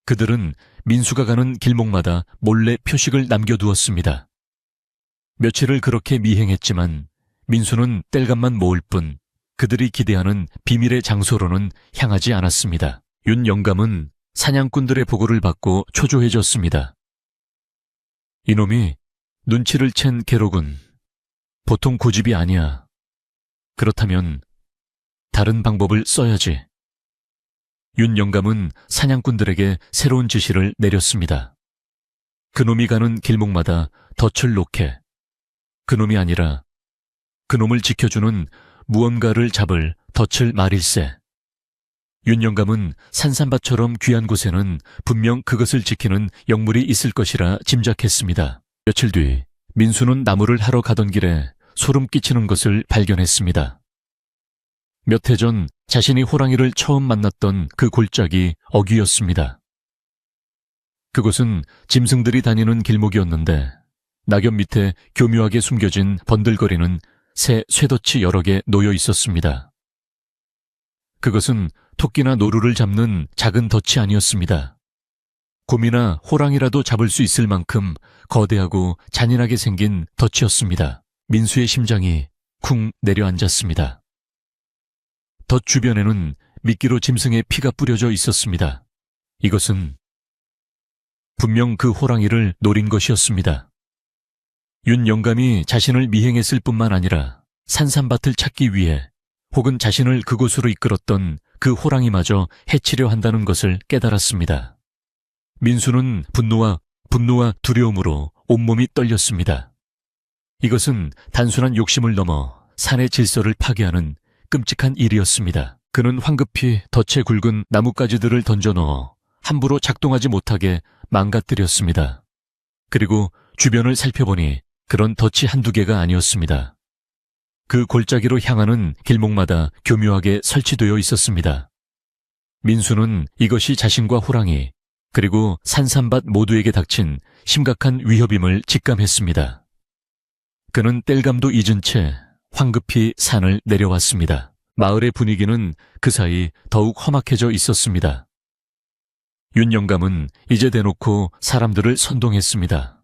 그들은 민수가 가는 길목마다 몰래 표식을 남겨두었습니다. 며칠을 그렇게 미행했지만 민수는 땔감만 모을 뿐 그들이 기대하는 비밀의 장소로는 향하지 않았습니다. 윤 영감은 사냥꾼들의 보고를 받고 초조해졌습니다. 이놈이 눈치를 챈 개로군. 보통 고집이 아니야. 그렇다면 다른 방법을 써야지. 윤 영감은 사냥꾼들에게 새로운 지시를 내렸습니다. 그놈이 가는 길목마다 덫을 놓게. 그놈이 아니라 그놈을 지켜주는 무언가를 잡을 덫을 마릴세. 윤 영감은 산삼밭처럼 귀한 곳에는 분명 그것을 지키는 영물이 있을 것이라 짐작했습니다. 며칠 뒤 민수는 나무를 하러 가던 길에 소름 끼치는 것을 발견했습니다. 몇 해 전 자신이 호랑이를 처음 만났던 그 골짜기 어귀였습니다. 그곳은 짐승들이 다니는 길목이었는데 낙엽 밑에 교묘하게 숨겨진 번들거리는 새 쇠덫이 여러 개 놓여 있었습니다. 그것은 토끼나 노루를 잡는 작은 덫이 아니었습니다. 곰이나 호랑이라도 잡을 수 있을 만큼 거대하고 잔인하게 생긴 덫이었습니다. 민수의 심장이 쿵 내려앉았습니다. 덫 주변에는 미끼로 짐승의 피가 뿌려져 있었습니다. 이것은 분명 그 호랑이를 노린 것이었습니다. 윤 영감이 자신을 미행했을 뿐만 아니라 산삼밭을 찾기 위해 혹은 자신을 그곳으로 이끌었던 그 호랑이마저 해치려 한다는 것을 깨달았습니다. 민수는 분노와 두려움으로 온몸이 떨렸습니다. 이것은 단순한 욕심을 넘어 산의 질서를 파괴하는 끔찍한 일이었습니다. 그는 황급히 덫에 굵은 나뭇가지들을 던져넣어 함부로 작동하지 못하게 망가뜨렸습니다. 그리고 주변을 살펴보니 그런 덫이 한두 개가 아니었습니다. 그 골짜기로 향하는 길목마다 교묘하게 설치되어 있었습니다. 민수는 이것이 자신과 호랑이 그리고 산삼밭 모두에게 닥친 심각한 위협임을 직감했습니다. 그는 땔감도 잊은 채 황급히 산을 내려왔습니다. 마을의 분위기는 그 사이 더욱 험악해져 있었습니다. 윤 영감은 이제 대놓고 사람들을 선동했습니다.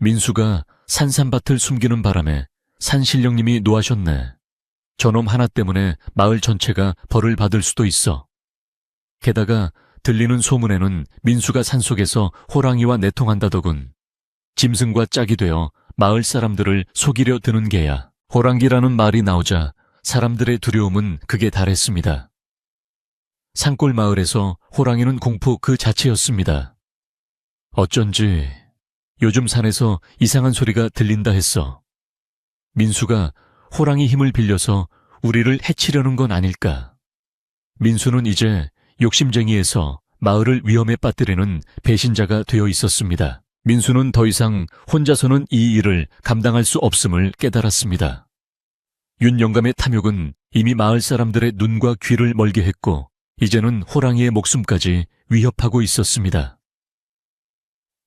민수가 산삼밭을 숨기는 바람에 산신령님이 노하셨네. 저놈 하나 때문에 마을 전체가 벌을 받을 수도 있어. 게다가 들리는 소문에는 민수가 산속에서 호랑이와 내통한다더군. 짐승과 짝이 되어 마을 사람들을 속이려 드는 게야. 호랑이라는 말이 나오자 사람들의 두려움은 극에 달했습니다. 산골 마을에서 호랑이는 공포 그 자체였습니다. 어쩐지 요즘 산에서 이상한 소리가 들린다 했어. 민수가 호랑이 힘을 빌려서 우리를 해치려는 건 아닐까. 민수는 이제 욕심쟁이에서 마을을 위험에 빠뜨리는 배신자가 되어 있었습니다. 민수는 더 이상 혼자서는 이 일을 감당할 수 없음을 깨달았습니다. 윤 영감의 탐욕은 이미 마을 사람들의 눈과 귀를 멀게 했고 이제는 호랑이의 목숨까지 위협하고 있었습니다.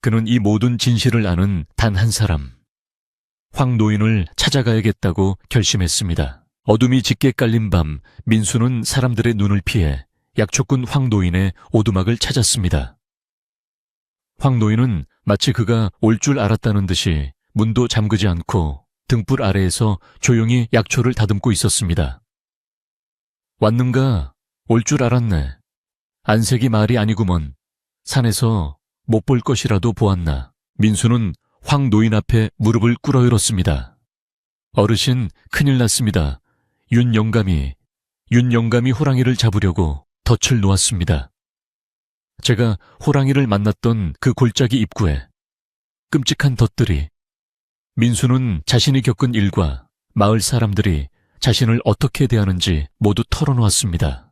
그는 이 모든 진실을 아는 단 한 사람, 황 노인을 찾아가야겠다고 결심했습니다. 어둠이 짙게 깔린 밤, 민수는 사람들의 눈을 피해 약초꾼 황 노인의 오두막을 찾았습니다. 황 노인은 마치 그가 올 줄 알았다는 듯이 문도 잠그지 않고 등불 아래에서 조용히 약초를 다듬고 있었습니다. 왔는가? 올 줄 알았네. 안색이 말이 아니구먼. 산에서 못 볼 것이라도 보았나. 민수는 황 노인 앞에 무릎을 꿇어일었습니다. 어르신, 큰일 났습니다. 윤 영감이 호랑이를 잡으려고 덫을 놓았습니다. 제가 호랑이를 만났던 그 골짜기 입구에 끔찍한 덫들이. 민수는 자신이 겪은 일과 마을 사람들이 자신을 어떻게 대하는지 모두 털어놓았습니다.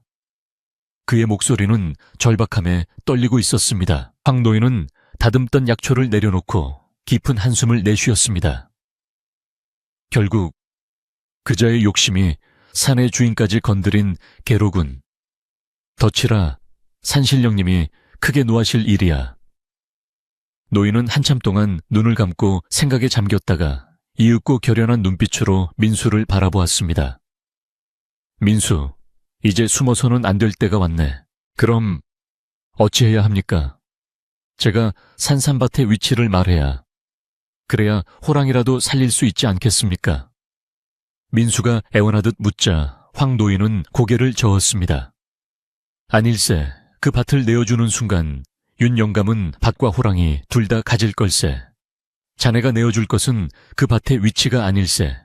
그의 목소리는 절박함에 떨리고 있었습니다. 황 노인은 다듬던 약초를 내려놓고 깊은 한숨을 내쉬었습니다. 결국 그자의 욕심이 산의 주인까지 건드린 괴로군. 덫이라 산신령님이 크게 노하실 일이야. 노인은 한참 동안 눈을 감고 생각에 잠겼다가 이윽고 결연한 눈빛으로 민수를 바라보았습니다. 민수, 이제 숨어서는 안 될 때가 왔네. 그럼 어찌해야 합니까? 제가 산삼밭의 위치를 말해야, 그래야 호랑이라도 살릴 수 있지 않겠습니까? 민수가 애원하듯 묻자 황 노인은 고개를 저었습니다. 아닐세, 그 밭을 내어주는 순간 윤 영감은 밭과 호랑이 둘 다 가질 걸세. 자네가 내어줄 것은 그 밭의 위치가 아닐세.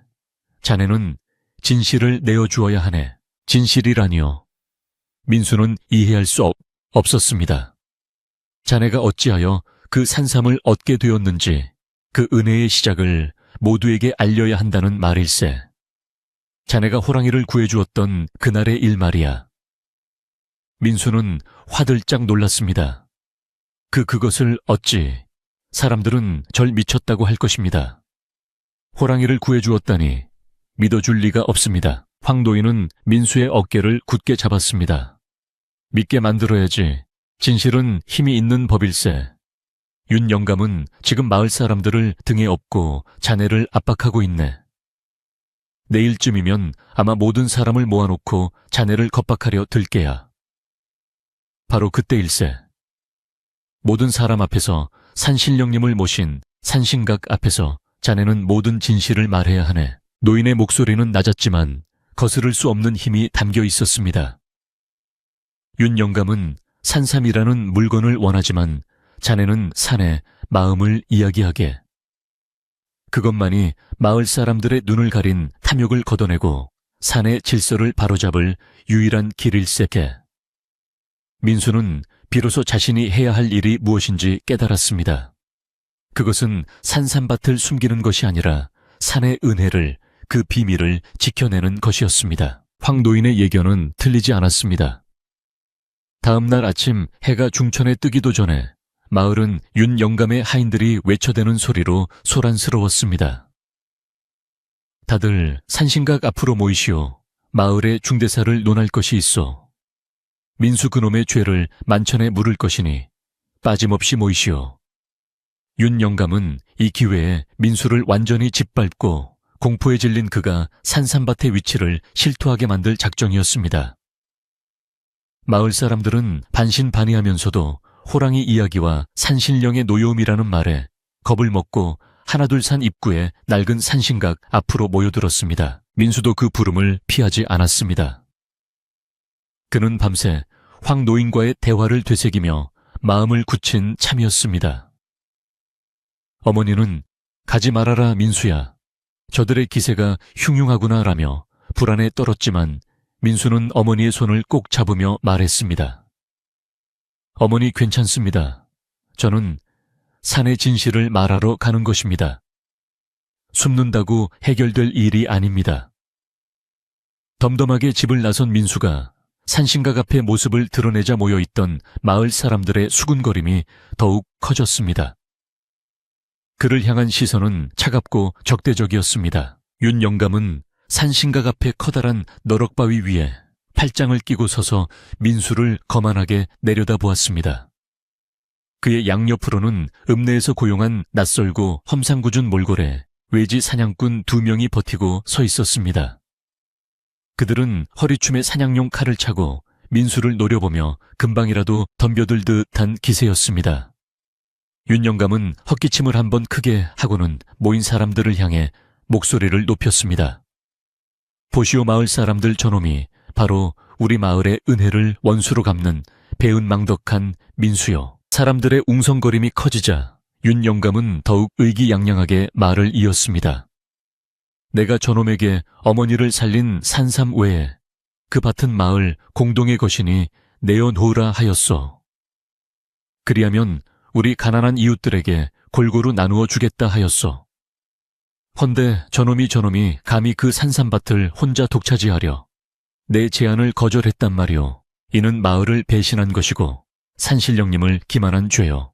자네는 진실을 내어주어야 하네. 진실이라니요. 민수는 이해할 수 없었습니다. 자네가 어찌하여 그 산삼을 얻게 되었는지 그 은혜의 시작을 모두에게 알려야 한다는 말일세. 자네가 호랑이를 구해주었던 그날의 일 말이야. 민수는 화들짝 놀랐습니다. 그것을 어찌 사람들은 절 미쳤다고 할 것입니다. 호랑이를 구해주었다니 믿어줄 리가 없습니다. 황 노인은 민수의 어깨를 굳게 잡았습니다. 믿게 만들어야지. 진실은 힘이 있는 법일세. 윤 영감은 지금 마을 사람들을 등에 업고 자네를 압박하고 있네. 내일쯤이면 아마 모든 사람을 모아놓고 자네를 겁박하려 들 게야. 바로 그때일세. 모든 사람 앞에서 산신령님을 모신 산신각 앞에서 자네는 모든 진실을 말해야 하네. 노인의 목소리는 낮았지만 거스를 수 없는 힘이 담겨 있었습니다. 윤 영감은 산삼이라는 물건을 원하지만 자네는 산에 마음을 이야기하게. 그것만이 마을 사람들의 눈을 가린 탐욕을 걷어내고 산의 질서를 바로잡을 유일한 길일세게. 민수는 비로소 자신이 해야 할 일이 무엇인지 깨달았습니다. 그것은 산삼밭을 숨기는 것이 아니라 산의 은혜를, 그 비밀을 지켜내는 것이었습니다. 황 노인의 예견은 틀리지 않았습니다. 다음 날 아침 해가 중천에 뜨기도 전에 마을은 윤 영감의 하인들이 외쳐대는 소리로 소란스러웠습니다. 다들 산신각 앞으로 모이시오. 마을의 중대사를 논할 것이 있어. 민수 그놈의 죄를 만천에 물을 것이니 빠짐없이 모이시오. 윤 영감은 이 기회에 민수를 완전히 짓밟고 공포에 질린 그가 산삼밭의 위치를 실토하게 만들 작정이었습니다. 마을 사람들은 반신반의하면서도 호랑이 이야기와 산신령의 노여움이라는 말에 겁을 먹고 하나둘산 입구에 낡은 산신각 앞으로 모여들었습니다. 민수도 그 부름을 피하지 않았습니다. 그는 밤새 황 노인과의 대화를 되새기며 마음을 굳힌 참이었습니다. 어머니는 가지 말아라 민수야. 저들의 기세가 흉흉하구나 라며 불안에 떨었지만 민수는 어머니의 손을 꼭 잡으며 말했습니다. 어머니 괜찮습니다. 저는 산의 진실을 말하러 가는 것입니다. 숨는다고 해결될 일이 아닙니다. 덤덤하게 집을 나선 민수가 산신각 앞에 모습을 드러내자 모여있던 마을 사람들의 수군거림이 더욱 커졌습니다. 그를 향한 시선은 차갑고 적대적이었습니다. 윤 영감은 산신각 앞에 커다란 너럭바위 위에 팔짱을 끼고 서서 민수를 거만하게 내려다보았습니다. 그의 양옆으로는 읍내에서 고용한 낯설고 험상궂은 몰골에 외지 사냥꾼 2명이 버티고 서 있었습니다. 그들은 허리춤에 사냥용 칼을 차고 민수를 노려보며 금방이라도 덤벼들 듯한 기세였습니다. 윤 영감은 헛기침을 한번 크게 하고는 모인 사람들을 향해 목소리를 높였습니다. 보시오 마을 사람들 저놈이 바로 우리 마을의 은혜를 원수로 갚는 배은망덕한 민수요. 사람들의 웅성거림이 커지자 윤 영감은 더욱 의기양양하게 말을 이었습니다. 내가 저놈에게 어머니를 살린 산삼 외에 그 밭은 마을 공동의 것이니 내어놓으라 하였소. 그리하면 우리 가난한 이웃들에게 골고루 나누어 주겠다 하였소. 헌데 저놈이 감히 그 산삼밭을 혼자 독차지하려 내 제안을 거절했단 말이오. 이는 마을을 배신한 것이고 산신령님을 기만한 죄요.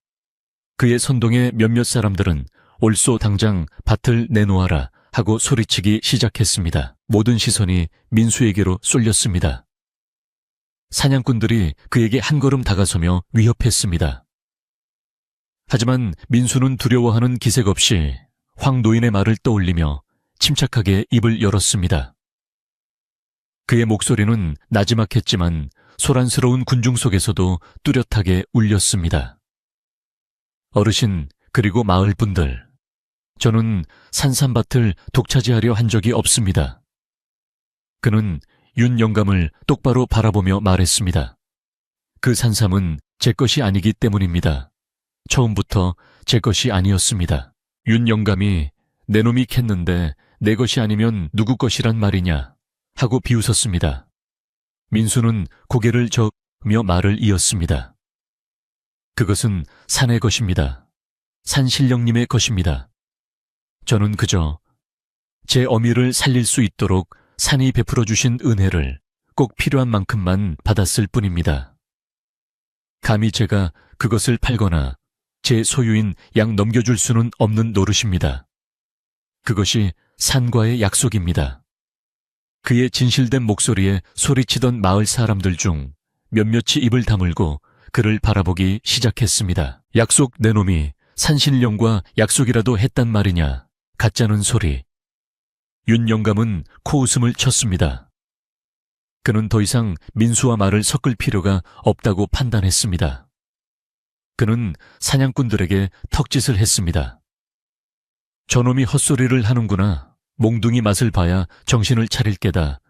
그의 선동의 몇몇 사람들은 올소 당장 밭을 내놓아라 하고 소리치기 시작했습니다. 모든 시선이 민수에게로 쏠렸습니다. 사냥꾼들이 그에게 한 걸음 다가서며 위협했습니다. 하지만 민수는 두려워하는 기색 없이 황 노인의 말을 떠올리며 침착하게 입을 열었습니다. 그의 목소리는 나지막했지만 소란스러운 군중 속에서도 뚜렷하게 울렸습니다. 어르신 그리고 마을 분들, 저는 산삼밭을 독차지하려 한 적이 없습니다. 그는 윤 영감을 똑바로 바라보며 말했습니다. 그 산삼은 제 것이 아니기 때문입니다. 처음부터 제 것이 아니었습니다. 윤 영감이 내 놈이 캤는데 내 것이 아니면 누구 것이란 말이냐 하고 비웃었습니다. 민수는 고개를 저으며 말을 이었습니다. 그것은 산의 것입니다. 산신령님의 것입니다. 저는 그저 제 어미를 살릴 수 있도록 산이 베풀어 주신 은혜를 꼭 필요한 만큼만 받았을 뿐입니다. 감히 제가 그것을 팔거나 제 소유인 양 넘겨줄 수는 없는 노릇입니다. 그것이 산과의 약속입니다. 그의 진실된 목소리에 소리치던 마을 사람들 중 몇몇이 입을 다물고 그를 바라보기 시작했습니다. 약속 내 놈이 산신령과 약속이라도 했단 말이냐. 가짜는 소리. 윤 영감은 코웃음을 쳤습니다. 그는 더 이상 민수와 말을 섞을 필요가 없다고 판단했습니다. 그는 사냥꾼들에게 턱짓을 했습니다. 저놈이 헛소리를 하는구나. 몽둥이 맛을 봐야 정신을 차릴 게다.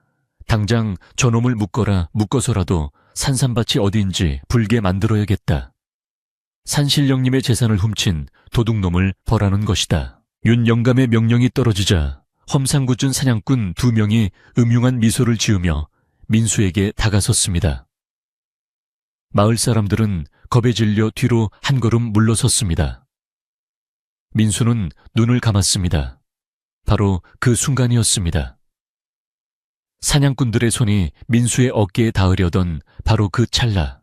당장 저놈을 묶어서라도 산삼밭이 어디인지 불게 만들어야겠다. 산신령님의 재산을 훔친 도둑놈을 벌하는 것이다. 윤 영감의 명령이 떨어지자 험상궂은 사냥꾼 2명이 음흉한 미소를 지으며 민수에게 다가섰습니다. 마을 사람들은 겁에 질려 뒤로 한 걸음 물러섰습니다. 민수는 눈을 감았습니다. 바로 그 순간이었습니다. 사냥꾼들의 손이 민수의 어깨에 닿으려던 바로 그 찰나.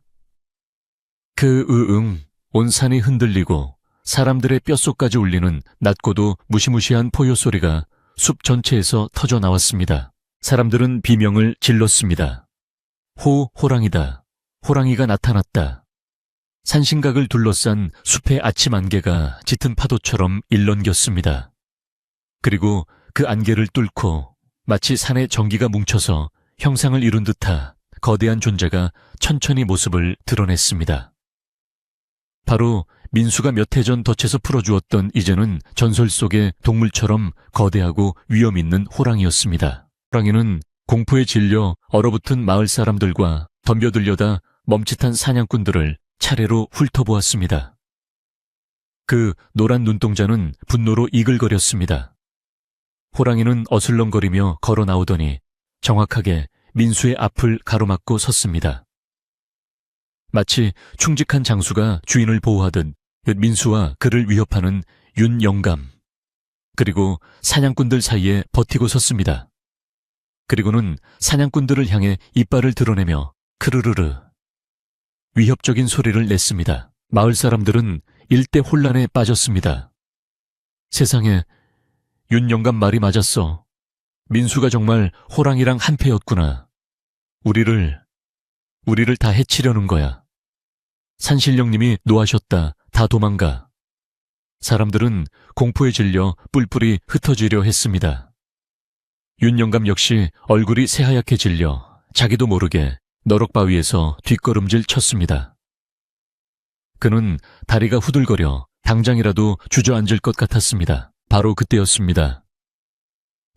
온 산이 흔들리고 사람들의 뼛속까지 울리는 낮고도 무시무시한 포효 소리가 숲 전체에서 터져 나왔습니다. 사람들은 비명을 질렀습니다. 호랑이다. 호랑이가 나타났다. 산신각을 둘러싼 숲의 아침 안개가 짙은 파도처럼 일렁겼습니다. 그리고 그 안개를 뚫고 마치 산의 전기가 뭉쳐서 형상을 이룬 듯한 거대한 존재가 천천히 모습을 드러냈습니다. 바로 민수가 몇 해 전 덫에서 풀어주었던 이제는 전설 속의 동물처럼 거대하고 위험 있는 호랑이였습니다. 호랑이는 공포에 질려 얼어붙은 마을 사람들과 덤벼들려다 멈칫한 사냥꾼들을 차례로 훑어보았습니다. 그 노란 눈동자는 분노로 이글거렸습니다. 호랑이는 어슬렁거리며 걸어 나오더니 정확하게 민수의 앞을 가로막고 섰습니다. 마치 충직한 장수가 주인을 보호하듯 민수와 그를 위협하는 윤영감, 그리고 사냥꾼들 사이에 버티고 섰습니다. 그리고는 사냥꾼들을 향해 이빨을 드러내며 크르르르 위협적인 소리를 냈습니다. 마을 사람들은 일대 혼란에 빠졌습니다. 세상에, 윤영감 말이 맞았어. 민수가 정말 호랑이랑 한패였구나. 우리를 다 해치려는 거야. 산신령님이 노하셨다. 다 도망가. 사람들은 공포에 질려 뿔뿔이 흩어지려 했습니다. 윤영감 역시 얼굴이 새하얗게 질려 자기도 모르게 너럭바위에서 뒷걸음질 쳤습니다. 그는 다리가 후들거려 당장이라도 주저앉을 것 같았습니다. 바로 그때였습니다.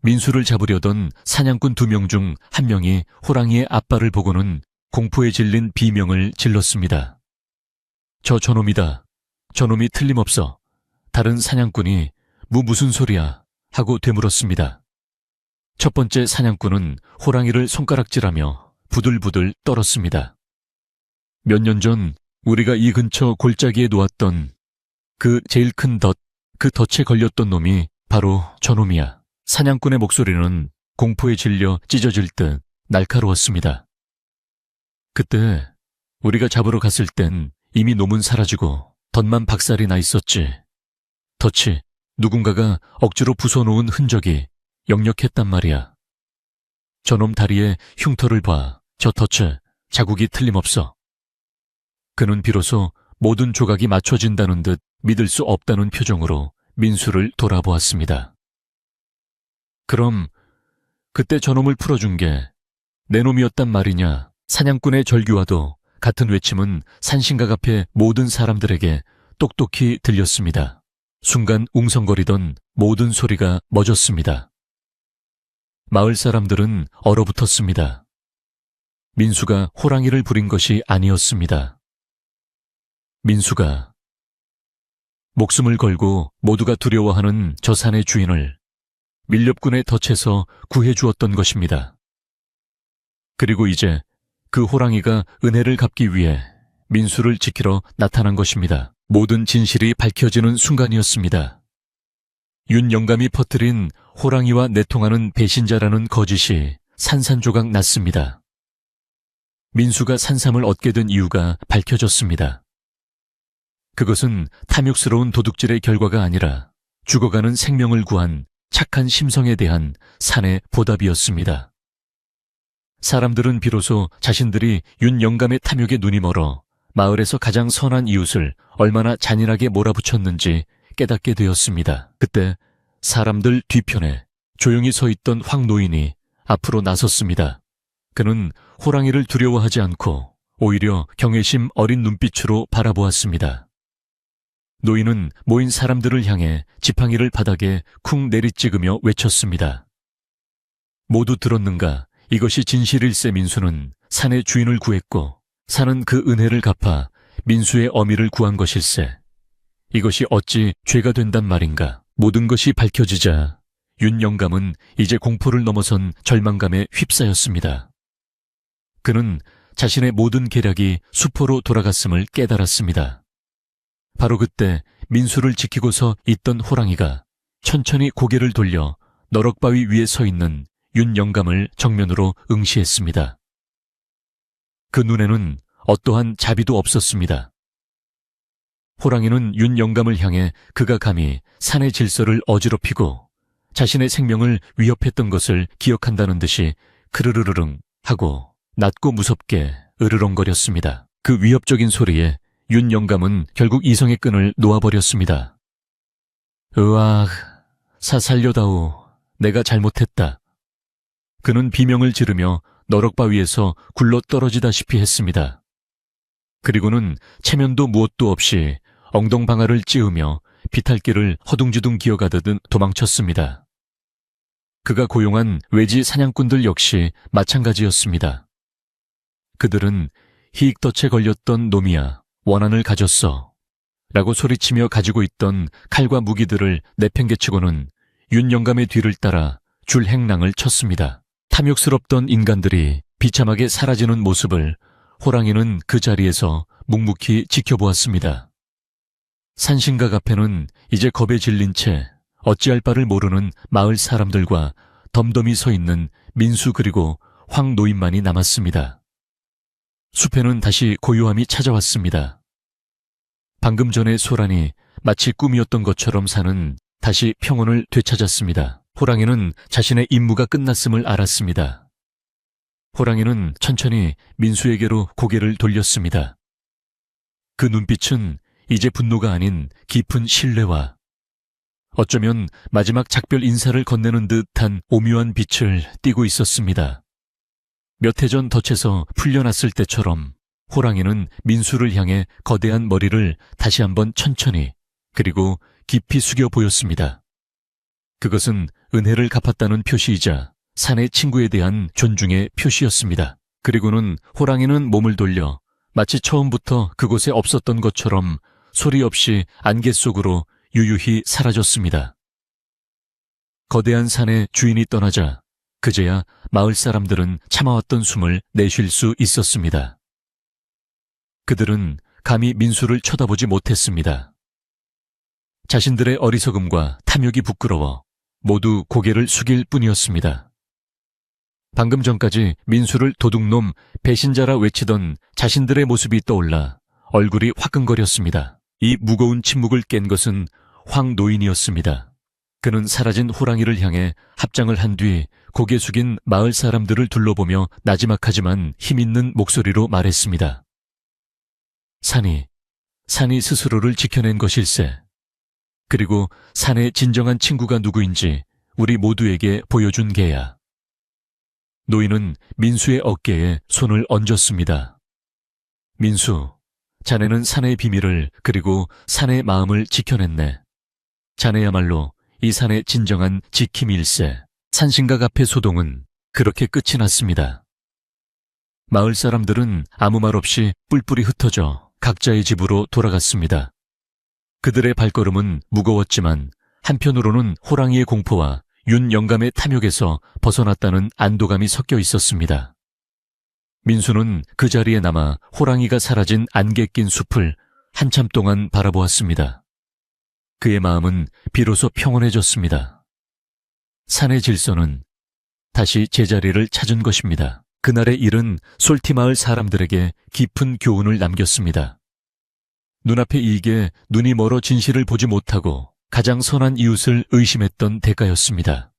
민수를 잡으려던 사냥꾼 2명 중 1명이 호랑이의 앞발을 보고는 공포에 질린 비명을 질렀습니다. 저놈이다. 저놈이 틀림없어. 다른 사냥꾼이 무슨 소리야 하고 되물었습니다. 첫 번째 사냥꾼은 호랑이를 손가락질하며 부들부들 떨었습니다. 몇 년 전 우리가 이 근처 골짜기에 놓았던 그 제일 큰 덫, 그 덫에 걸렸던 놈이 바로 저놈이야. 사냥꾼의 목소리는 공포에 질려 찢어질 듯 날카로웠습니다. 그때 우리가 잡으러 갔을 땐 이미 놈은 사라지고 덫만 박살이 나 있었지. 덫이 누군가가 억지로 부숴놓은 흔적이 역력했단 말이야. 저놈 다리에 흉터를 봐. 저 덫에 자국이 틀림없어. 그는 비로소 모든 조각이 맞춰진다는 듯 믿을 수 없다는 표정으로 민수를 돌아보았습니다. 그럼 그때 저놈을 풀어준 게 내 놈이었단 말이냐. 사냥꾼의 절규와도 같은 외침은 산신각 앞에 모든 사람들에게 똑똑히 들렸습니다. 순간 웅성거리던 모든 소리가 멎었습니다. 마을 사람들은 얼어붙었습니다. 민수가 호랑이를 부린 것이 아니었습니다. 민수가 목숨을 걸고 모두가 두려워하는 저 산의 주인을 밀렵군의 덫에서 구해주었던 것입니다. 그리고 이제 그 호랑이가 은혜를 갚기 위해 민수를 지키러 나타난 것입니다. 모든 진실이 밝혀지는 순간이었습니다. 윤영감이 퍼뜨린 호랑이와 내통하는 배신자라는 거짓이 산산조각 났습니다. 민수가 산삼을 얻게 된 이유가 밝혀졌습니다. 그것은 탐욕스러운 도둑질의 결과가 아니라 죽어가는 생명을 구한 착한 심성에 대한 산의 보답이었습니다. 사람들은 비로소 자신들이 윤영감의 탐욕에 눈이 멀어 마을에서 가장 선한 이웃을 얼마나 잔인하게 몰아붙였는지 깨닫게 되었습니다. 그때 사람들 뒤편에 조용히 서 있던 황 노인이 앞으로 나섰습니다. 그는 호랑이를 두려워하지 않고 오히려 경외심 어린 눈빛으로 바라보았습니다. 노인은 모인 사람들을 향해 지팡이를 바닥에 쿵 내리찍으며 외쳤습니다. 모두 들었는가? 이것이 진실일세. 민수는 산의 주인을 구했고 산은 그 은혜를 갚아 민수의 어미를 구한 것일세. 이것이 어찌 죄가 된단 말인가? 모든 것이 밝혀지자 윤영감은 이제 공포를 넘어선 절망감에 휩싸였습니다. 그는 자신의 모든 계략이 수포로 돌아갔음을 깨달았습니다. 바로 그때 민수를 지키고서 있던 호랑이가 천천히 고개를 돌려 너럭바위 위에 서 있는 윤영감을 정면으로 응시했습니다. 그 눈에는 어떠한 자비도 없었습니다. 호랑이는 윤영감을 향해 그가 감히 산의 질서를 어지럽히고 자신의 생명을 위협했던 것을 기억한다는 듯이 크르르르릉 하고 낮고 무섭게 으르렁거렸습니다. 그 위협적인 소리에 윤 영감은 결국 이성의 끈을 놓아버렸습니다. 으악, 살려다오. 내가 잘못했다. 그는 비명을 지르며 너럭바위에서 굴러 떨어지다시피 했습니다. 그리고는 체면도 무엇도 없이 엉덩방아를 찌우며 비탈길을 허둥지둥 기어가듯 도망쳤습니다. 그가 고용한 외지 사냥꾼들 역시 마찬가지였습니다. 그들은 희익덫에 걸렸던 놈이야, 원한을 가졌어 라고 소리치며 가지고 있던 칼과 무기들을 내팽개치고는 윤 영감의 뒤를 따라 줄행랑을 쳤습니다. 탐욕스럽던 인간들이 비참하게 사라지는 모습을 호랑이는 그 자리에서 묵묵히 지켜보았습니다. 산신각 앞에는 이제 겁에 질린 채 어찌할 바를 모르는 마을 사람들과 덤덤히 서 있는 민수 그리고 황 노인만이 남았습니다. 숲에는 다시 고요함이 찾아왔습니다. 방금 전의 소란이 마치 꿈이었던 것처럼 산은 다시 평온을 되찾았습니다. 호랑이는 자신의 임무가 끝났음을 알았습니다. 호랑이는 천천히 민수에게로 고개를 돌렸습니다. 그 눈빛은 이제 분노가 아닌 깊은 신뢰와 어쩌면 마지막 작별 인사를 건네는 듯한 오묘한 빛을 띠고 있었습니다. 몇 해 전 덫에서 풀려났을 때처럼 호랑이는 민수를 향해 거대한 머리를 다시 한번 천천히 그리고 깊이 숙여 보였습니다. 그것은 은혜를 갚았다는 표시이자 산의 친구에 대한 존중의 표시였습니다. 그리고는 호랑이는 몸을 돌려 마치 처음부터 그곳에 없었던 것처럼 소리 없이 안개 속으로 유유히 사라졌습니다. 거대한 산의 주인이 떠나자 그제야 마을 사람들은 참아왔던 숨을 내쉴 수 있었습니다. 그들은 감히 민수를 쳐다보지 못했습니다. 자신들의 어리석음과 탐욕이 부끄러워 모두 고개를 숙일 뿐이었습니다. 방금 전까지 민수를 도둑놈, 배신자라 외치던 자신들의 모습이 떠올라 얼굴이 화끈거렸습니다. 이 무거운 침묵을 깬 것은 황 노인이었습니다. 그는 사라진 호랑이를 향해 합장을 한 뒤 고개 숙인 마을 사람들을 둘러보며 나지막하지만 힘있는 목소리로 말했습니다. 산이 스스로를 지켜낸 것일세. 그리고 산의 진정한 친구가 누구인지 우리 모두에게 보여준 게야. 노인은 민수의 어깨에 손을 얹었습니다. 민수, 자네는 산의 비밀을 그리고 산의 마음을 지켜냈네. 자네야말로 이 산의 진정한 지킴이일세. 산신각 앞의 소동은 그렇게 끝이 났습니다. 마을 사람들은 아무 말 없이 뿔뿔이 흩어져 각자의 집으로 돌아갔습니다. 그들의 발걸음은 무거웠지만 한편으로는 호랑이의 공포와 윤 영감의 탐욕에서 벗어났다는 안도감이 섞여 있었습니다. 민수는 그 자리에 남아 호랑이가 사라진 안개 낀 숲을 한참 동안 바라보았습니다. 그의 마음은 비로소 평온해졌습니다. 산의 질서는 다시 제자리를 찾은 것입니다. 그날의 일은 솔티마을 사람들에게 깊은 교훈을 남겼습니다. 눈앞의 이익에 눈이 멀어 진실을 보지 못하고 가장 선한 이웃을 의심했던 대가였습니다.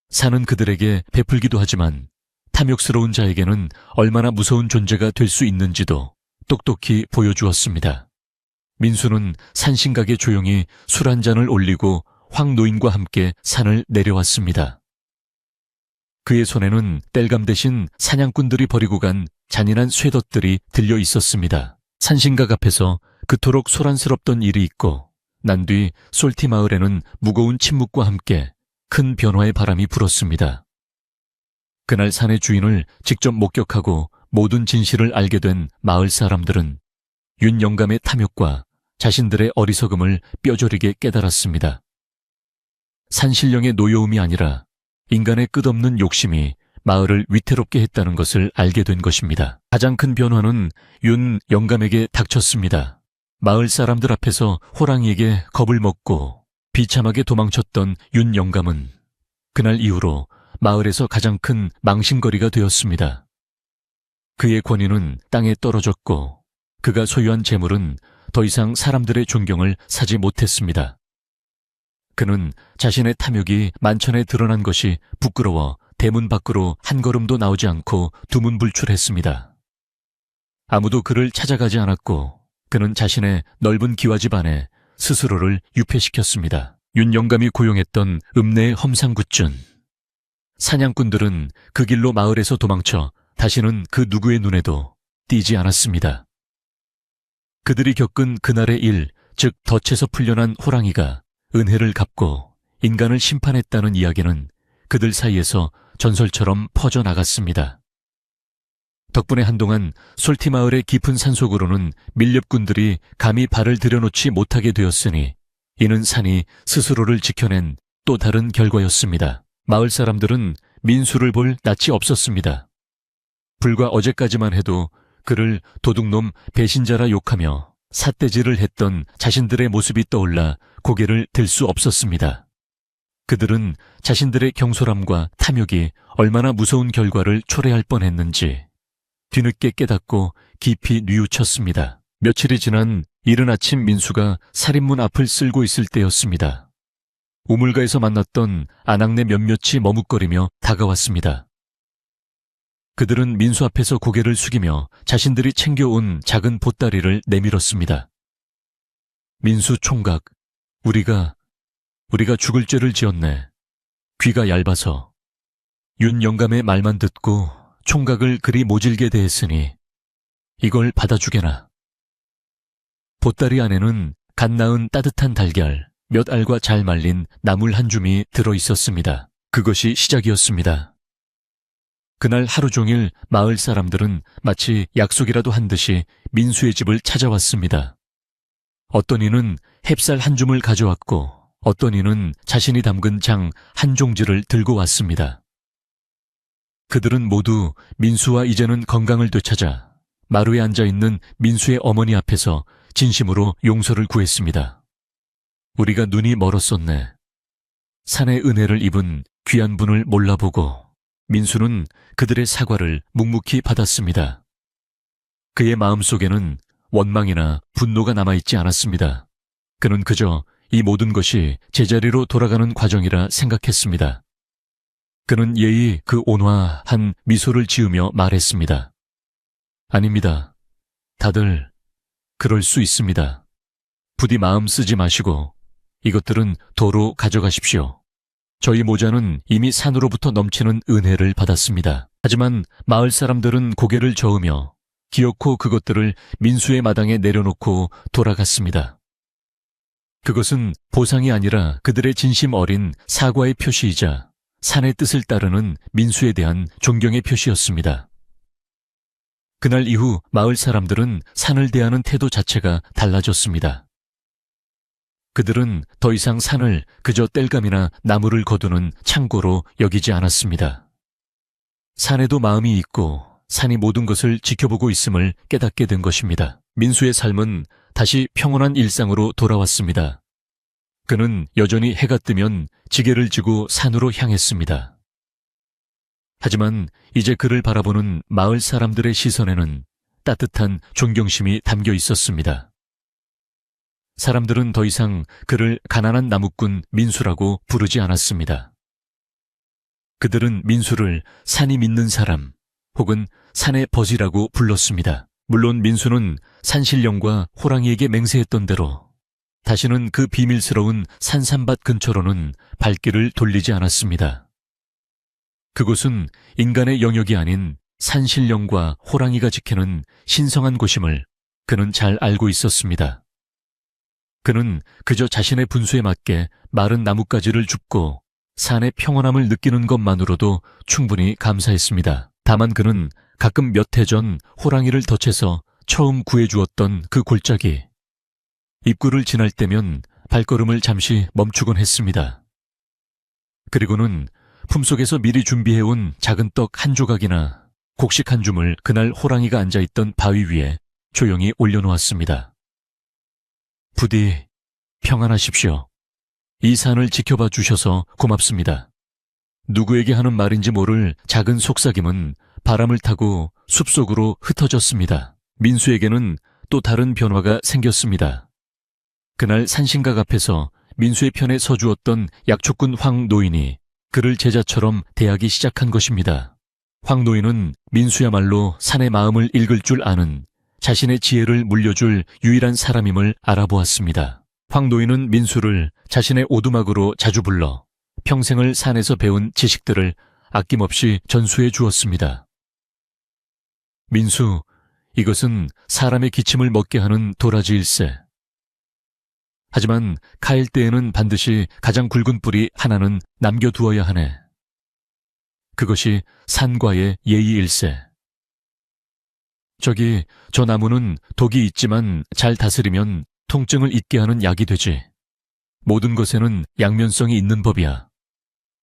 산은 그들에게 베풀기도 하지만 탐욕스러운 자에게는 얼마나 무서운 존재가 될 수 있는지도 똑똑히 보여주었습니다. 민수는 산신각에 조용히 술 한 잔을 올리고 황 노인과 함께 산을 내려왔습니다. 그의 손에는 땔감 대신 사냥꾼들이 버리고 간 잔인한 쇠덫들이 들려 있었습니다. 산신각 앞에서 그토록 소란스럽던 일이 있고 난 뒤 솔티 마을에는 무거운 침묵과 함께 큰 변화의 바람이 불었습니다. 그날 산의 주인을 직접 목격하고 모든 진실을 알게 된 마을 사람들은 윤 영감의 탐욕과 자신들의 어리석음을 뼈저리게 깨달았습니다. 산신령의 노여움이 아니라 인간의 끝없는 욕심이 마을을 위태롭게 했다는 것을 알게 된 것입니다. 가장 큰 변화는 윤 영감에게 닥쳤습니다. 마을 사람들 앞에서 호랑이에게 겁을 먹고 비참하게 도망쳤던 윤 영감은 그날 이후로 마을에서 가장 큰 망신거리가 되었습니다. 그의 권위는 땅에 떨어졌고 그가 소유한 재물은 더 이상 사람들의 존경을 사지 못했습니다. 그는 자신의 탐욕이 만천에 드러난 것이 부끄러워 대문 밖으로 한 걸음도 나오지 않고 두문불출했습니다. 아무도 그를 찾아가지 않았고 그는 자신의 넓은 기와집 안에 스스로를 유폐시켰습니다. 윤 영감이 고용했던 읍내의 험상궂은 사냥꾼들은 그 길로 마을에서 도망쳐 다시는 그 누구의 눈에도 띄지 않았습니다. 그들이 겪은 그날의 일, 즉 덫에서 풀려난 호랑이가 은혜를 갚고 인간을 심판했다는 이야기는 그들 사이에서 전설처럼 퍼져나갔습니다. 덕분에 한동안 솔티마을의 깊은 산속으로는 밀렵꾼들이 감히 발을 들여놓지 못하게 되었으니 이는 산이 스스로를 지켜낸 또 다른 결과였습니다. 마을 사람들은 민수를 볼 낯이 없었습니다. 불과 어제까지만 해도 그를 도둑놈 배신자라 욕하며 삿대질을 했던 자신들의 모습이 떠올라 고개를 들 수 없었습니다. 그들은 자신들의 경솔함과 탐욕이 얼마나 무서운 결과를 초래할 뻔했는지 뒤늦게 깨닫고 깊이 뉘우쳤습니다. 며칠이 지난 이른 아침 민수가 살인문 앞을 쓸고 있을 때였습니다. 우물가에서 만났던 아낙네 몇몇이 머뭇거리며 다가왔습니다. 그들은 민수 앞에서 고개를 숙이며 자신들이 챙겨온 작은 보따리를 내밀었습니다. 민수 총각, 우리가 죽을 죄를 지었네. 귀가 얇아서. 윤 영감의 말만 듣고 총각을 그리 모질게 대했으니 이걸 받아주게나. 보따리 안에는 갓 낳은 따뜻한 달걀, 몇 알과 잘 말린 나물 한 줌이 들어있었습니다. 그것이 시작이었습니다. 그날 하루 종일 마을 사람들은 마치 약속이라도 한 듯이 민수의 집을 찾아왔습니다. 어떤 이는 햅쌀 한 줌을 가져왔고 어떤 이는 자신이 담근 장 한 종지를 들고 왔습니다. 그들은 모두 민수와 이제는 건강을 되찾아 마루에 앉아있는 민수의 어머니 앞에서 진심으로 용서를 구했습니다. 우리가 눈이 멀었었네. 산의 은혜를 입은 귀한 분을 몰라보고 민수는 그들의 사과를 묵묵히 받았습니다. 그의 마음속에는 원망이나 분노가 남아있지 않았습니다. 그는 그저 이 모든 것이 제자리로 돌아가는 과정이라 생각했습니다. 그는 예의 그 온화한 미소를 지으며 말했습니다. 아닙니다. 다들 그럴 수 있습니다. 부디 마음 쓰지 마시고 이것들은 도로 가져가십시오. 저희 모자는 이미 산으로부터 넘치는 은혜를 받았습니다. 하지만 마을 사람들은 고개를 저으며 기어코 그것들을 민수의 마당에 내려놓고 돌아갔습니다. 그것은 보상이 아니라 그들의 진심 어린 사과의 표시이자 산의 뜻을 따르는 민수에 대한 존경의 표시였습니다. 그날 이후 마을 사람들은 산을 대하는 태도 자체가 달라졌습니다. 그들은 더 이상 산을 그저 땔감이나 나무를 거두는 창고로 여기지 않았습니다. 산에도 마음이 있고 산이 모든 것을 지켜보고 있음을 깨닫게 된 것입니다. 민수의 삶은 다시 평온한 일상으로 돌아왔습니다. 그는 여전히 해가 뜨면 지게를 지고 산으로 향했습니다. 하지만 이제 그를 바라보는 마을 사람들의 시선에는 따뜻한 존경심이 담겨 있었습니다. 사람들은 더 이상 그를 가난한 나무꾼 민수라고 부르지 않았습니다. 그들은 민수를 산이 믿는 사람 혹은 산의 벗이라고 불렀습니다. 물론 민수는 산신령과 호랑이에게 맹세했던 대로 다시는 그 비밀스러운 산삼밭 근처로는 발길을 돌리지 않았습니다. 그곳은 인간의 영역이 아닌 산신령과 호랑이가 지키는 신성한 곳임을 그는 잘 알고 있었습니다. 그는 그저 자신의 분수에 맞게 마른 나뭇가지를 줍고 산의 평온함을 느끼는 것만으로도 충분히 감사했습니다. 다만 그는 가끔 몇 해 전 호랑이를 덫에서 처음 구해주었던 그 골짜기, 입구를 지날 때면 발걸음을 잠시 멈추곤 했습니다. 그리고는 품속에서 미리 준비해온 작은 떡 한 조각이나 곡식 한 줌을 그날 호랑이가 앉아있던 바위 위에 조용히 올려놓았습니다. 부디 평안하십시오. 이 산을 지켜봐 주셔서 고맙습니다. 누구에게 하는 말인지 모를 작은 속삭임은 바람을 타고 숲속으로 흩어졌습니다. 민수에게는 또 다른 변화가 생겼습니다. 그날 산신각 앞에서 민수의 편에 서주었던 약초꾼 황 노인이 그를 제자처럼 대하기 시작한 것입니다. 황 노인은 민수야말로 산의 마음을 읽을 줄 아는, 자신의 지혜를 물려줄 유일한 사람임을 알아보았습니다. 황 노인은 민수를 자신의 오두막으로 자주 불러 평생을 산에서 배운 지식들을 아낌없이 전수해 주었습니다. 민수, 이것은 사람의 기침을 먹게 하는 도라지일세. 하지만 카일 때에는 반드시 가장 굵은 뿌리 하나는 남겨두어야 하네. 그것이 산과의 예의일세. 저기, 저 나무는 독이 있지만 잘 다스리면 통증을 잊게 하는 약이 되지. 모든 것에는 양면성이 있는 법이야.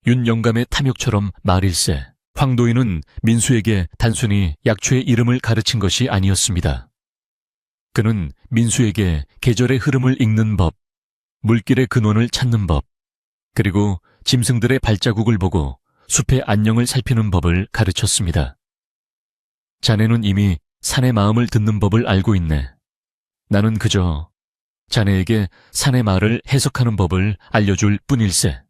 윤 영감의 탐욕처럼 말일세. 황도인은 민수에게 단순히 약초의 이름을 가르친 것이 아니었습니다. 그는 민수에게 계절의 흐름을 읽는 법, 물길의 근원을 찾는 법, 그리고 짐승들의 발자국을 보고 숲의 안녕을 살피는 법을 가르쳤습니다. 자네는 이미 산의 마음을 듣는 법을 알고 있네. 나는 그저 자네에게 산의 말을 해석하는 법을 알려줄 뿐일세.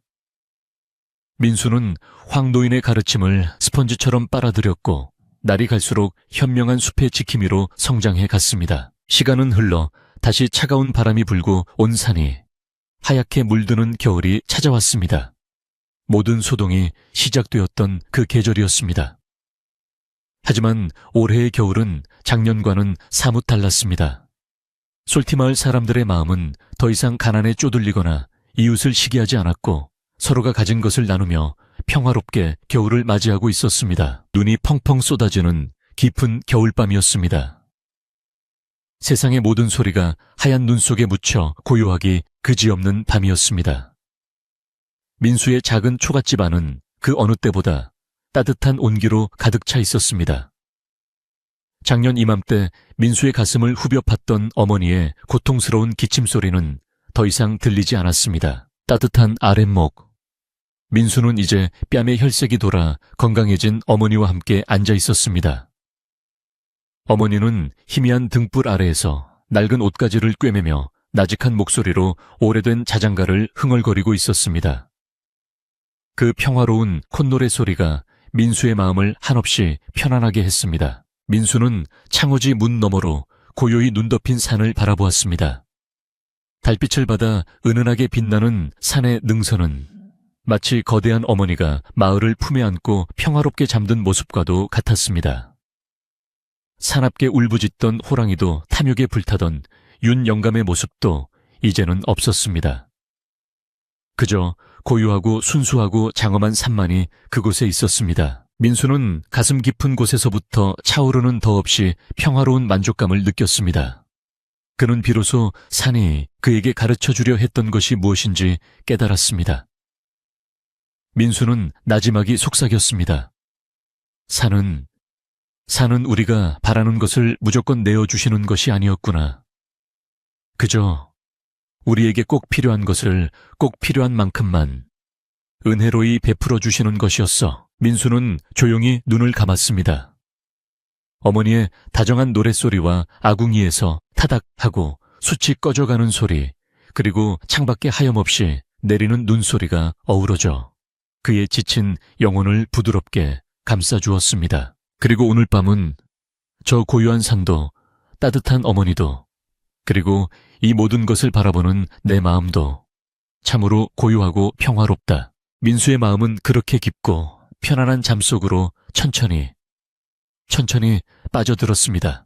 민수는 황도인의 가르침을 스펀지처럼 빨아들였고 날이 갈수록 현명한 숲의 지킴이로 성장해 갔습니다. 시간은 흘러 다시 차가운 바람이 불고 온 산이 하얗게 물드는 겨울이 찾아왔습니다. 모든 소동이 시작되었던 그 계절이었습니다. 하지만 올해의 겨울은 작년과는 사뭇 달랐습니다. 솔티마을 사람들의 마음은 더 이상 가난에 쪼들리거나 이웃을 시기하지 않았고 서로가 가진 것을 나누며 평화롭게 겨울을 맞이하고 있었습니다. 눈이 펑펑 쏟아지는 깊은 겨울밤이었습니다. 세상의 모든 소리가 하얀 눈 속에 묻혀 고요하기 그지없는 밤이었습니다. 민수의 작은 초가집 안은 그 어느 때보다 따뜻한 온기로 가득 차 있었습니다. 작년 이맘때 민수의 가슴을 후벼 팠던 어머니의 고통스러운 기침 소리는 더 이상 들리지 않았습니다. 따뜻한 아랫목. 민수는 이제 뺨에 혈색이 돌아 건강해진 어머니와 함께 앉아 있었습니다. 어머니는 희미한 등불 아래에서 낡은 옷가지를 꿰매며 나직한 목소리로 오래된 자장가를 흥얼거리고 있었습니다. 그 평화로운 콧노래 소리가 민수의 마음을 한없이 편안하게 했습니다. 민수는 창호지 문 너머로 고요히 눈 덮인 산을 바라보았습니다. 달빛을 받아 은은하게 빛나는 산의 능선은 마치 거대한 어머니가 마을을 품에 안고 평화롭게 잠든 모습과도 같았습니다. 사납게 울부짖던 호랑이도 탐욕에 불타던 윤 영감의 모습도 이제는 없었습니다. 그저 고요하고 순수하고 장엄한 산만이 그곳에 있었습니다. 민수는 가슴 깊은 곳에서부터 차오르는 더없이 평화로운 만족감을 느꼈습니다. 그는 비로소 산이 그에게 가르쳐주려 했던 것이 무엇인지 깨달았습니다. 민수는 나지막이 속삭였습니다. 산은 우리가 바라는 것을 무조건 내어주시는 것이 아니었구나. 그저 우리에게 꼭 필요한 것을 꼭 필요한 만큼만 은혜로이 베풀어 주시는 것이었어. 민수는 조용히 눈을 감았습니다. 어머니의 다정한 노랫소리와 아궁이에서 타닥하고 숯이 꺼져가는 소리, 그리고 창밖에 하염없이 내리는 눈소리가 어우러져 그의 지친 영혼을 부드럽게 감싸주었습니다. 그리고 오늘 밤은 저 고요한 산도, 따뜻한 어머니도, 그리고 이 모든 것을 바라보는 내 마음도 참으로 고요하고 평화롭다. 민수의 마음은 그렇게 깊고 편안한 잠 속으로 천천히 빠져들었습니다.